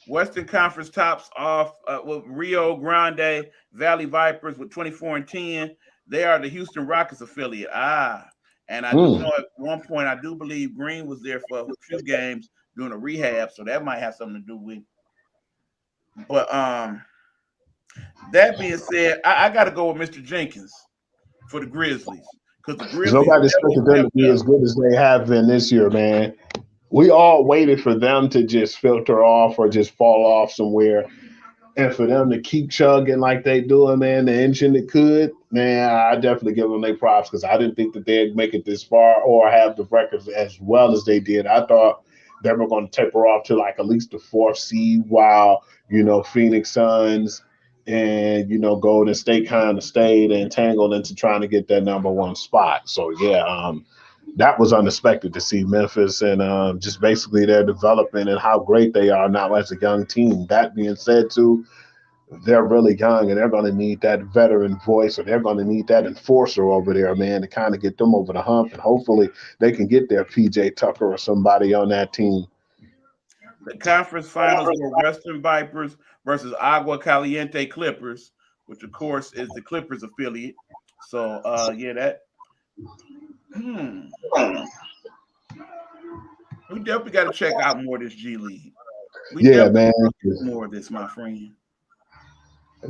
Western Conference tops off with Rio Grande Valley Vipers with 24 and 10. They are the Houston Rockets affiliate. And I do Mm. know at one point, I do believe Green was there for a few games doing a rehab, so that might have something to do with it. But that being said, I got to go with Mr. Jenkins for the Grizzlies because the Because Grizzlies nobody definitely expected them to stepped be up. as good as they have been this year, man. We all waited for them to just filter off or just fall off somewhere. And for them to keep chugging like they doing, man, the engine that could, man, I definitely give them their props because I didn't think that they'd make it this far or have the records as well as they did. I thought they were going to taper off to like at least the fourth seed while, Phoenix Suns and, Golden State kind of stayed entangled into trying to get that number one spot. So, yeah, that was unexpected to see Memphis and just basically their development and how great they are now as a young team. That being said, too, they're really young and they're going to need that veteran voice or they're going to need that enforcer over there, man, to kind of get them over the hump. And hopefully they can get their PJ Tucker or somebody on that team. The conference finals were Western Vipers versus Agua Caliente Clippers, which of course is the Clippers affiliate. So yeah, We definitely got to check out more of this G League. We Yeah, definitely man. look more of this, my friend.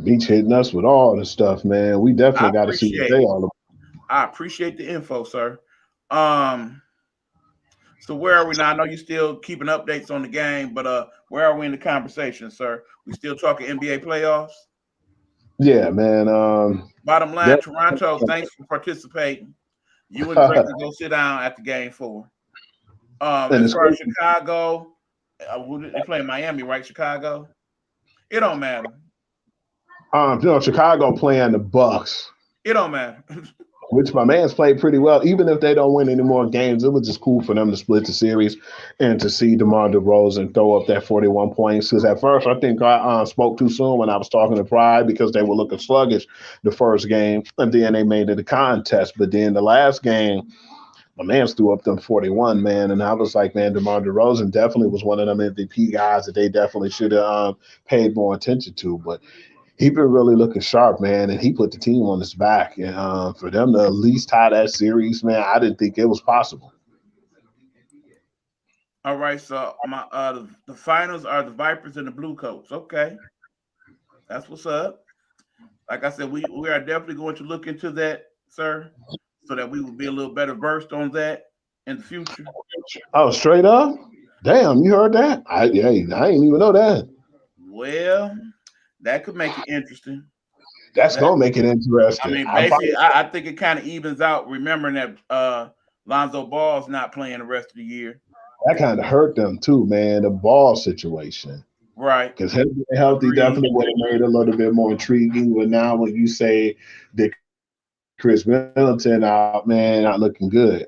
Beach hitting us with all the stuff, man. We definitely got to see what they all about. I appreciate the info, sir. So where are we now? I know you're still keeping updates on the game, but where are we in the conversation, sir? We still talking NBA playoffs? Yeah, man. Bottom line, Toronto, thanks for participating. You and Drake can go sit down at the game 4. As far as Chicago, they play Miami, right? Chicago. It don't matter. Chicago playing the Bucks. It don't matter. Which my man's played pretty well. Even if they don't win any more games, it was just cool for them to split the series and to see DeMar DeRozan throw up that 41 points. Because at first, I think I spoke too soon when I was talking to Pride because they were looking sluggish the first game, and then they made it a contest. But then the last game, my man's threw up them 41, man. And I was like, man, DeMar DeRozan definitely was one of them MVP guys that they definitely should have paid more attention to. But he been really looking sharp, man, and he put the team on his back. And for them to at least tie that series, man, I didn't think it was possible. All right, so the finals are the Vipers and the Blue Coats. Okay, that's what's up. Like I said, we are definitely going to look into that, sir, so that we will be a little better versed on that in the future. Oh, straight up? Damn, you heard that? I didn't even know that. Well, that could make it interesting. That's gonna make it interesting. I mean, basically, I think it kind of evens out. Remembering that Lonzo Ball's not playing the rest of the year. That kind of hurt them too, man. The ball situation, right? Because healthy definitely would have made it a little bit more intriguing. But now, when you say that Chris Middleton out, man, not looking good.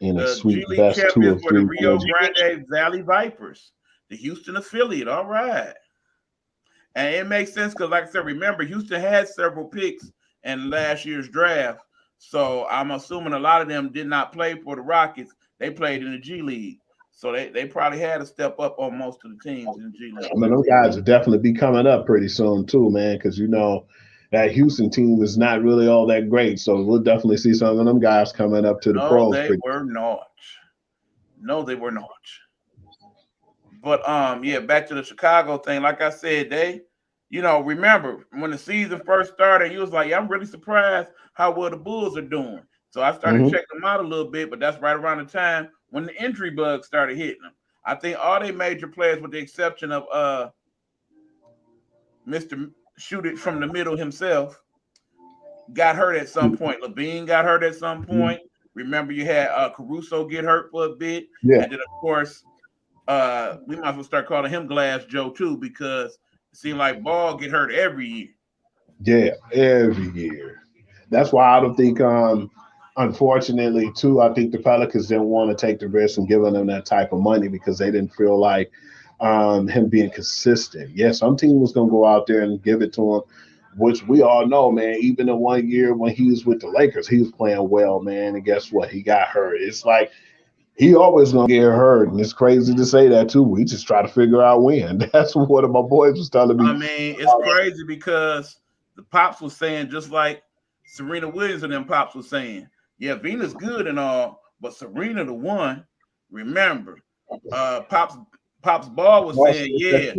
In a sweet G best League 2 of champions were the 3 Rio Grande Valley Vipers, the Houston affiliate. All right. And it makes sense because, like I said, remember, Houston had several picks in last year's draft. So I'm assuming a lot of them did not play for the Rockets. They played in the G League. So they probably had to step up on most of the teams in the G League. I mean, those guys will definitely be coming up pretty soon, too, man, because, that Houston team is not really all that great. So we'll definitely see some of them guys coming up to the pros. No, they were not. No, they were not. But yeah, back to the Chicago thing. Like I said, they, remember when the season first started, you was like, yeah, I'm really surprised how well the Bulls are doing. So I started checking them out a little bit, but that's right around the time when the injury bug started hitting them. I think all they major players, with the exception of Mr. Shoot It from the Middle himself, got hurt at some point. Levine got hurt at some point. Remember, you had Caruso get hurt for a bit. Yeah. And then, of course, we might as well start calling him Glass Joe too, because it seemed like Ball get hurt every year. Yeah, every year. That's why I don't think, unfortunately, too, I think the Pelicans didn't want to take the risk and giving them that type of money because they didn't feel like him being consistent. Yeah, some team was going to go out there and give it to him, which we all know, man. Even in 1 year when he was with the Lakers, he was playing well, man. And guess what? He got hurt. It's like, he always gonna get hurt, and it's crazy to say that too. We just try to figure out when. That's what one of my boys was telling me. I mean, it's crazy because the pops was saying, just like Serena Williams and them pops was saying, yeah, Venus good and all, but Serena the one. Remember, pops Ball was saying, yeah,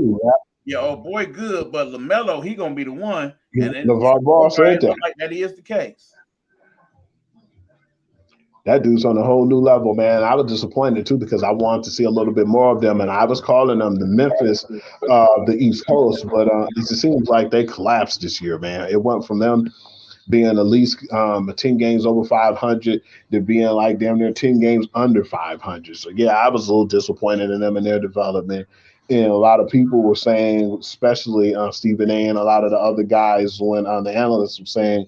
oh boy, good, but LaMelo, he gonna be the one. And then LeVar Ball said that. Like that is the case. That dude's on a whole new level, man. I was disappointed too because I wanted to see a little bit more of them, and I was calling them the Memphis, the East Coast, but it just seems like they collapsed this year, man. It went from them being at least 10 games over 500 to being like damn near 10 games under 500. So yeah, I was a little disappointed in them and their development. And a lot of people were saying, especially Stephen A. and a lot of the other guys, when the analysts were saying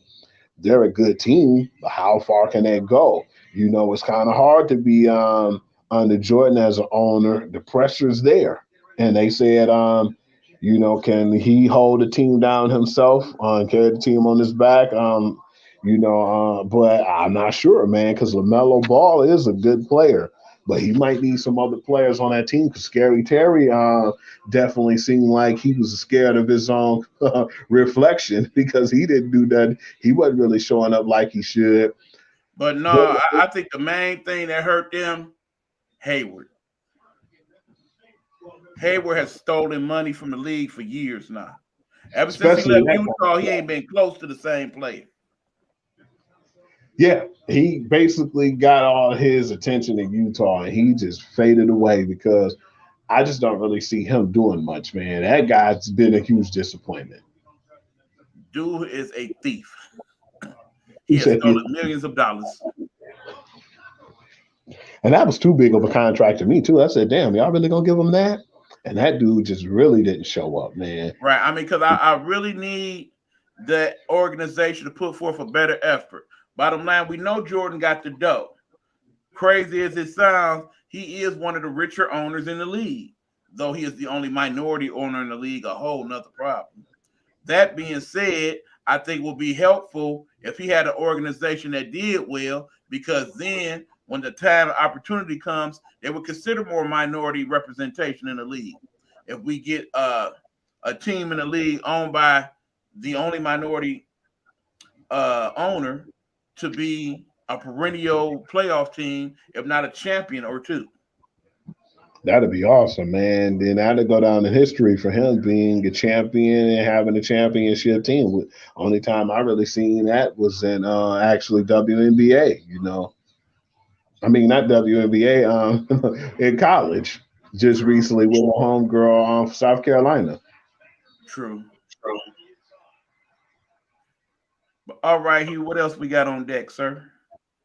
they're a good team, but how far can they go? It's kind of hard to be under Jordan as an owner. The pressure's there. And they said, can he hold the team down himself and carry the team on his back? But I'm not sure, man, because LaMelo Ball is a good player. but he might need some other players on that team because Scary Terry definitely seemed like he was scared of his own reflection because he didn't do that. He wasn't really showing up like he should. But no, I think the main thing that hurt them, Hayward. Hayward has stolen money from the league for years now. Ever since he Especially left that. Utah, he ain't been close to the same player. Yeah, he basically got all his attention in Utah and he just faded away because I just don't really see him doing much, man. That guy's been a huge disappointment. Dude is a thief. He He has said, stolen millions of dollars. and that was too big of a contract to me too. I said, damn, y'all really gonna give him that? And that dude just really didn't show up, man. Right. I mean, because I really need the organization to put forth a better effort. Bottom line, we know Jordan got the dough. Crazy as it sounds, he is one of the richer owners in the league. Though he is the only minority owner in the league, a whole nother problem. That being said, I think it would be helpful if he had an organization that did well, because then when the time and opportunity comes, they would consider more minority representation in the league. If we get a team in the league owned by the only minority owner to be a perennial playoff team, if not a champion or two. That'd be awesome, man. Then that'd go down in history for him being a champion and having a championship team. Only time I really seen that was in actually WNBA. I mean not WNBA. In college, just True, recently with a homegirl from South Carolina. true. But all right, Hugh, what else we got on deck, sir?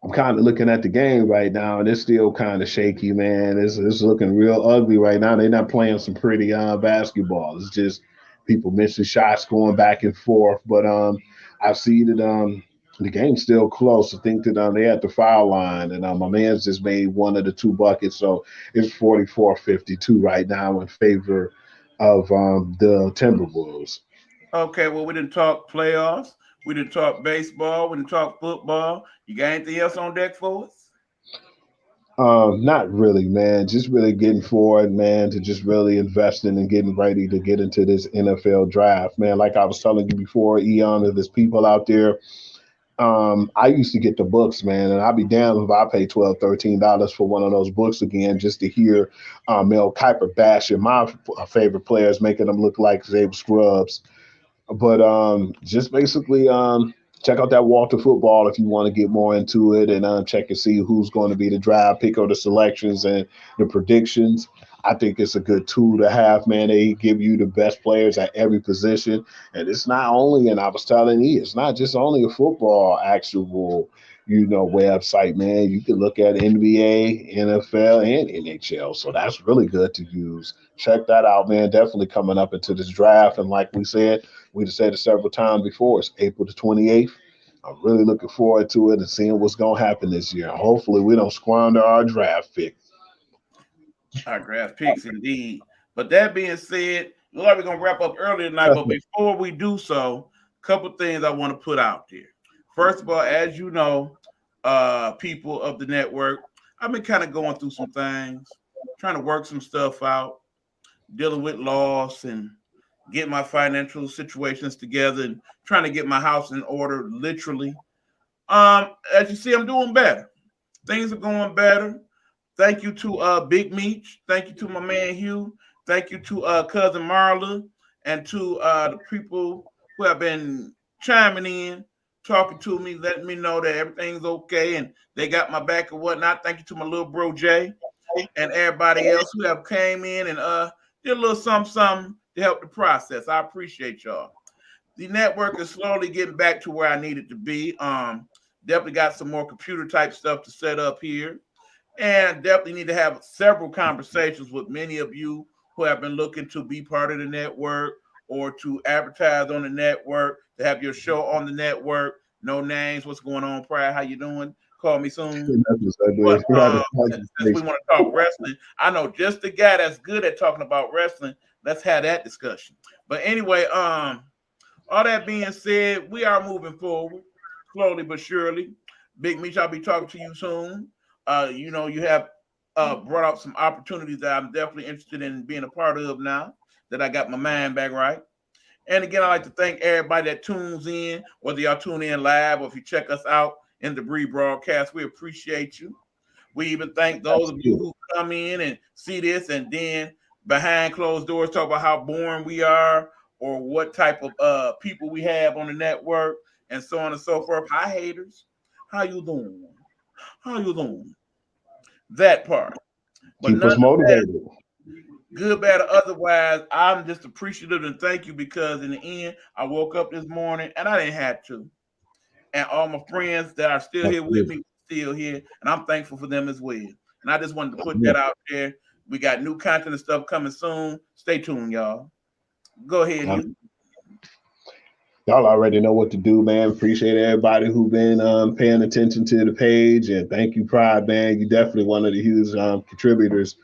I'm kind of looking at the game right now, and it's still kind of shaky, man. It's looking real ugly right now. They're not playing some pretty basketball. It's just people missing shots, going back and forth. But I see that the game's still close. I think that they at the foul line, and my man's just made one of the two buckets, so it's 44-52 right now in favor of the Timberwolves. Okay, well, we didn't talk playoffs. We didn't talk baseball. We didn't talk football. You got anything else on deck for us? Not really, man. Just really getting forward, man, to just really investing and getting ready to get into this NFL draft, man. Like I was telling you before, Eon, there's people out there. I used to get the books, man, and I'd be damned if I pay $12, $13 for one of those books again just to hear Mel Kiper bashing my favorite players, making them look like they were scrubs. But just basically check out that Walter Football if you want to get more into it and check and see who's going to be the draft pick or the selections and the predictions. I think it's a good tool to have, man. They give you the best players at every position. And it's not only, and I was telling you, it's not just only a football actual, website, man. You can look at NBA, NFL, and NHL. So that's really good to use. Check that out, man. Definitely coming up into this draft. And like we said, we just said it several times before. It's April the 28th. I'm really looking forward to it and seeing what's going to happen this year. Hopefully, we don't squander our draft pick. Our draft picks, indeed. But that being said, looks like we're going to wrap up early tonight. But before we do so, a couple things I want to put out there. First of all, as you know, people of the network, I've been kind of going through some things, trying to work some stuff out, dealing with loss and get my financial situations together and trying to get my house in order, literally. As you see, I'm doing better. Things are going better. Thank you to Big Meech. Thank you to my man Hugh. Thank you to cousin Marla and to the people who have been chiming in, talking to me, letting me know that everything's okay and they got my back and whatnot. Thank you to my little bro Jay and everybody else who have came in and did a little something to help the process. I appreciate y'all. The network is slowly getting back to where I need it to be. Definitely got some more computer type stuff to set up here. And definitely need to have several conversations with many of you who have been looking to be part of the network or to advertise on the network, to have your show on the network. No names. What's going on, Pride? How you doing? Call me soon. But since we want to talk wrestling, I know just the guy that's good at talking about wrestling. Let's have that discussion. But anyway, all that being said, we are moving forward slowly but surely. Big Meech, I'll be talking to you soon. You have brought out some opportunities that I'm definitely interested in being a part of now that I got my mind back right. And again, I'd like to thank everybody that tunes in, whether y'all tune in live or if you check us out in the rebroadcast. We appreciate you. We even thank those of you who come in and see this and then behind closed doors talk about how boring we are or what type of people we have on the network and so on and so forth. Hi, haters. How you doing? How you doing? That part. But Keep none us of that, motivated. good, bad, or otherwise, I'm just appreciative and thank you because in the end, I woke up this morning and I didn't have to. And all my friends that are still here with me, still here, and I'm thankful for them as well. And I just wanted to put that out there. We got new content and stuff coming soon. Stay tuned, y'all. Go ahead, Hugh. Y'all already know what to do, man. Appreciate everybody who been paying attention to the page, and thank you, Pride, man. You definitely one of the huge contributors.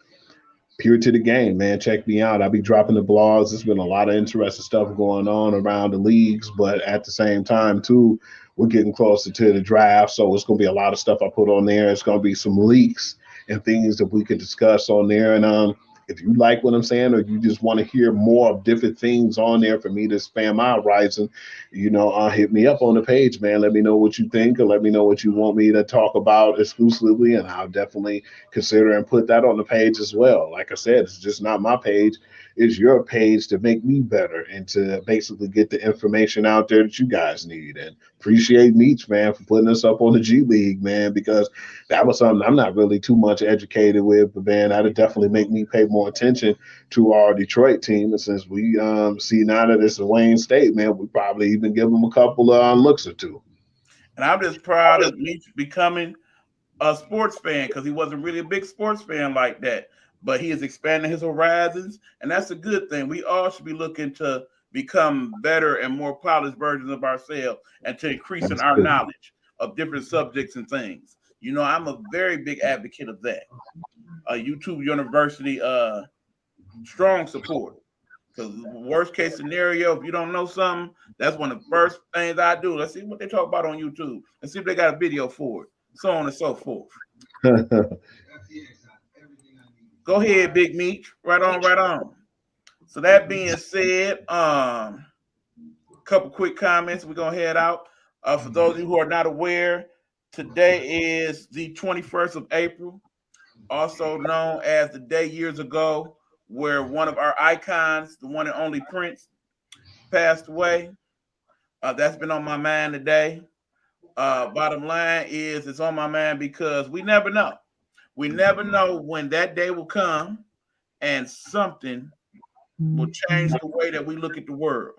Pure to the game, man. Check me out. I'll be dropping the blogs. There's been a lot of interesting stuff going on around the leagues, but at the same time, too, we're getting closer to the draft. So it's going to be a lot of stuff I put on there. It's going to be some leaks and things that we could discuss on there. And if you like what I'm saying, or you just want to hear more of different things on there for me to spam out rising, hit me up on the page, man. Let me know what you think, or let me know what you want me to talk about exclusively, and I'll definitely consider and put that on the page as well. Like I said, it's just not my page. It's your page to make me better and to basically get the information out there that you guys need. And appreciate Meech, man, for putting us up on the G League, man, because that was something I'm not really too much educated with, but man, that'll definitely make me pay more attention to our Detroit team. And since we see now that it's Wayne State, man, we probably even give them a couple of looks or two. And I'm just proud of me becoming a sports fan because he wasn't really a big sports fan like that. But he is expanding his horizons, and that's a good thing. We all should be looking to become better and more polished versions of ourselves and to increasing our knowledge of different subjects and things. I'm a very big advocate of that. YouTube University, strong support. Because worst case scenario, if you don't know something, that's one of the first things I do. Let's see what they talk about on YouTube. Let's see if they got a video for it, so on and so forth. Go ahead, Big Meat. Right on, right on. So that being said, couple quick comments. We're gonna head out. For those of you who are not aware, today is the 21st of April, also known as the day years ago where one of our icons, the one and only Prince, passed away. That's been on my mind today. Bottom line is it's on my mind because we never know. We never know when that day will come and something will change the way that we look at the world.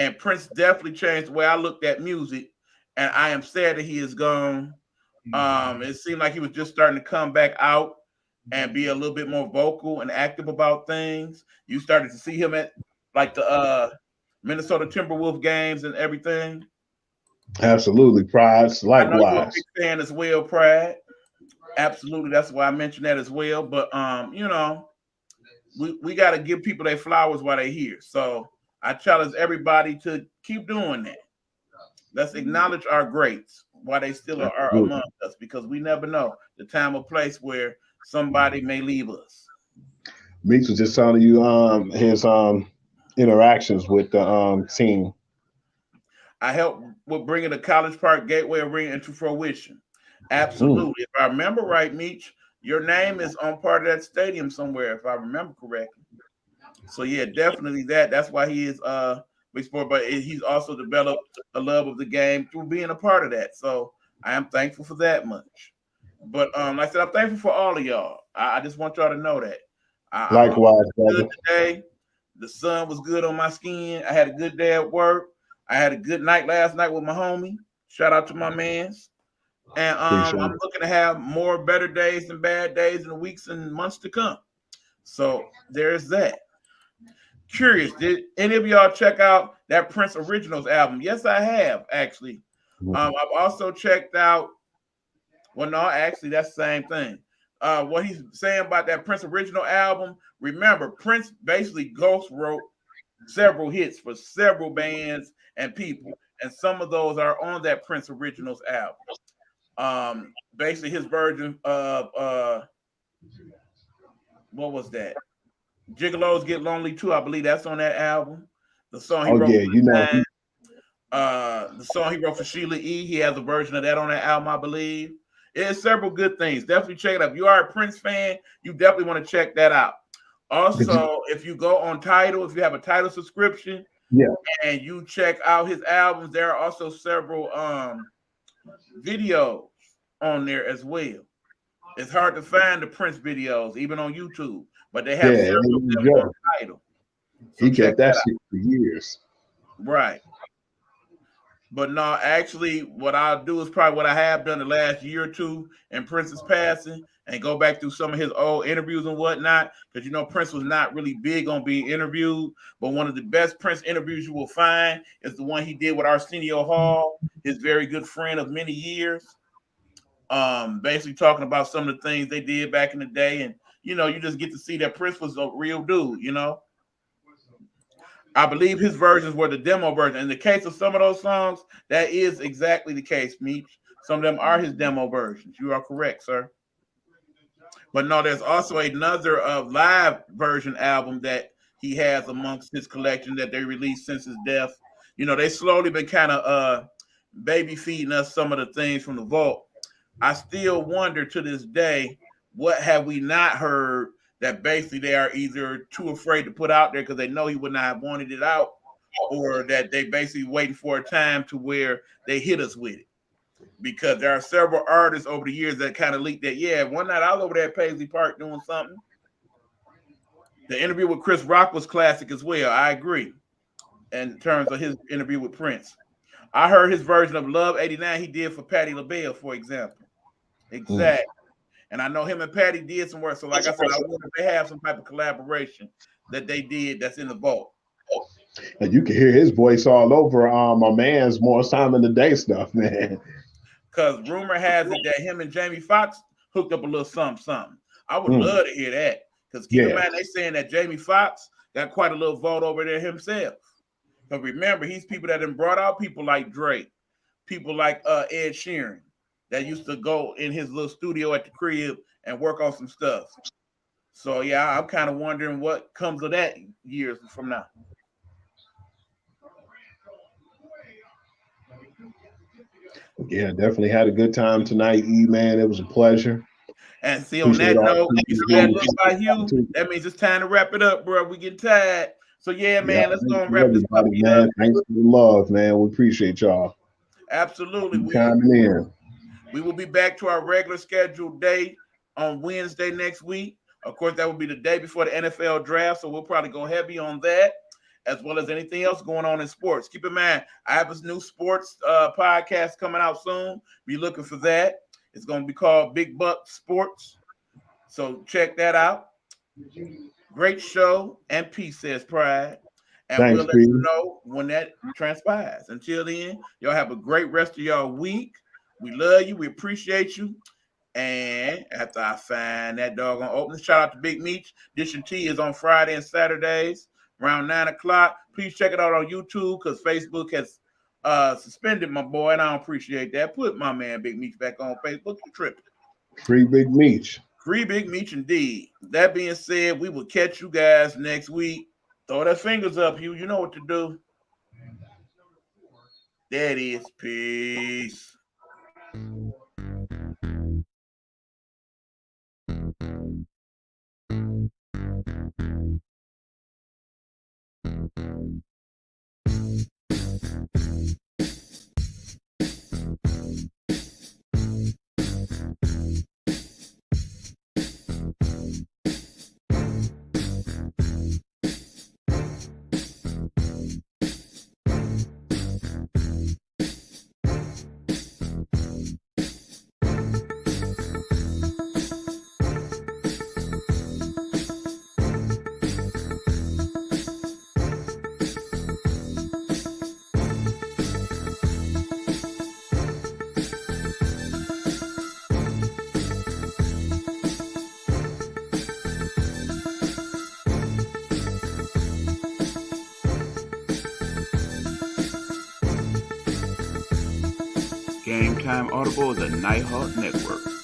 And Prince definitely changed the way I looked at music. And I am sad that he is gone. It seemed like he was just starting to come back out and be a little bit more vocal and active about things. You started to see him at like the Minnesota Timberwolves games and everything. Absolutely, Pride. I know you're a Likewise. big fan as well, Pride. Absolutely, that's why I mentioned that as well. But we got to give people their flowers while they're here. So I challenge everybody to keep doing that. Let's acknowledge our greats while they still are among us, because we never know the time or place where somebody may leave us. Meeks was just telling you his interactions with the team. I helped with bringing the College Park Gateway Arena into fruition. Absolutely. If I remember right, Meech, your name is on part of that stadium somewhere, if I remember correctly. So yeah, definitely that. That's why he is big sport, but he's also developed a love of the game through being a part of that. So I am thankful for that much. But like I said, I'm thankful for all of y'all. I just want y'all to know that. I'm Likewise, good brother. today. The sun was good on my skin. I had a good day at work. I had a good night last night with my homie. Shout out to my mans. And Appreciate I'm it. looking to have more better days than bad days in the weeks and months to come. So there's that. Curious, did any of y'all check out that Prince Originals album? Yes, I have actually. I've also checked out. Well, no, actually, that's the same thing. What he's saying about that Prince Original album. Remember, Prince basically ghost wrote several hits for several bands and people, and some of those are on that Prince Originals album. Basically, his version of What was that? Gigolos Get Lonely too. I believe that's on that album. The song he Oh wrote yeah, for you know. Time. The song he wrote for Sheila E. He has a version of that on that album, I believe. It's several good things. Definitely check it out. If you are a Prince fan, you definitely want to check that out. Also, if you go on Tidal, if you have a Tidal subscription, yeah, and you check out his albums, there are also several videos on there as well. It's hard to find the Prince videos, even on YouTube, but they have yeah, several of you them on go. Tidal. So He check kept that that out. shit for years. Right. But no, actually, what I'll do is probably what I have done the last year or two in Prince's passing and go back through some of his old interviews and whatnot. Because, you know, Prince was not really big on being interviewed. But one of the best Prince interviews you will find is the one he did with Arsenio Hall, his very good friend of many years. Basically talking about some of the things they did back in the day. And, you know, you just get to see that Prince was a real dude, you know. I believe his versions were the demo version. In the case of some of those songs, that is exactly the case, Meech. Some of them are his demo versions. You are correct, sir. But no, there's also another live version album that he has amongst his collection that they released since his death. You know, they slowly been kind of baby feeding us some of the things from the vault. I still wonder to this day, what have we not heard that basically they are either too afraid to put out there because they know he would not have wanted it out, or that they basically waiting for a time to where they hit us with it. Because there are several artists over the years that kind of leaked that, yeah, one night I was over there at Paisley Park doing something. The interview with Chris Rock was classic as well. I agree in terms of his interview with Prince. I heard his version of Love 89 he did for Patti LaBelle, for example. Exactly. And I know him and Patty did some work. So, like I said, I wonder if they have some type of collaboration that they did that's in the vault. And you can hear his voice all over my man's More Time in the Day stuff, man. Because rumor has it that him and Jamie Foxx hooked up a little something. I would love to hear that. Because keep in mind, they saying that Jamie Foxx got quite a little vault over there himself. But remember, he's people that have brought out people like Drake, people like Ed Sheeran, that used to go in his little studio at the crib and work on some stuff. So yeah, I'm kind of wondering what comes of that years from now. Yeah, definitely had a good time tonight, E man. It was a pleasure. And see, on Appreciate that all. note, you see that look by you, that means it's time to wrap it up, bro. We get tired. So yeah, Yeah, man, let's go and thank you, wrap this everybody, puppy up. man. Thanks for the love, man. We appreciate y'all. Absolutely. We will be back to our regular scheduled day on Wednesday next week. Of course, that will be the day before the NFL draft, so we'll probably go heavy on that, as well as anything else going on in sports. Keep in mind, I have a new sports podcast coming out soon. Be looking for that. It's going to be called Big Buck Sports. So check that out. Great show, and peace, says Pride. And Thanks, we'll let Pete. you know when that transpires. Until then, y'all have a great rest of y'all week. We love you. We appreciate you. And after I find that doggone opening, shout out to Big Meech. Dish and Tea is on Friday and Saturdays around 9 o'clock. Please check it out on YouTube because Facebook has suspended my boy, and I don't appreciate that. Put my man Big Meech back on Facebook. You tripping. Free Big Meech. Free Big Meech indeed. That being said, we will catch you guys next week. Throw that fingers up, you. You know what to do. There it is. Peace. Gametime Audible is a Nighthawk network.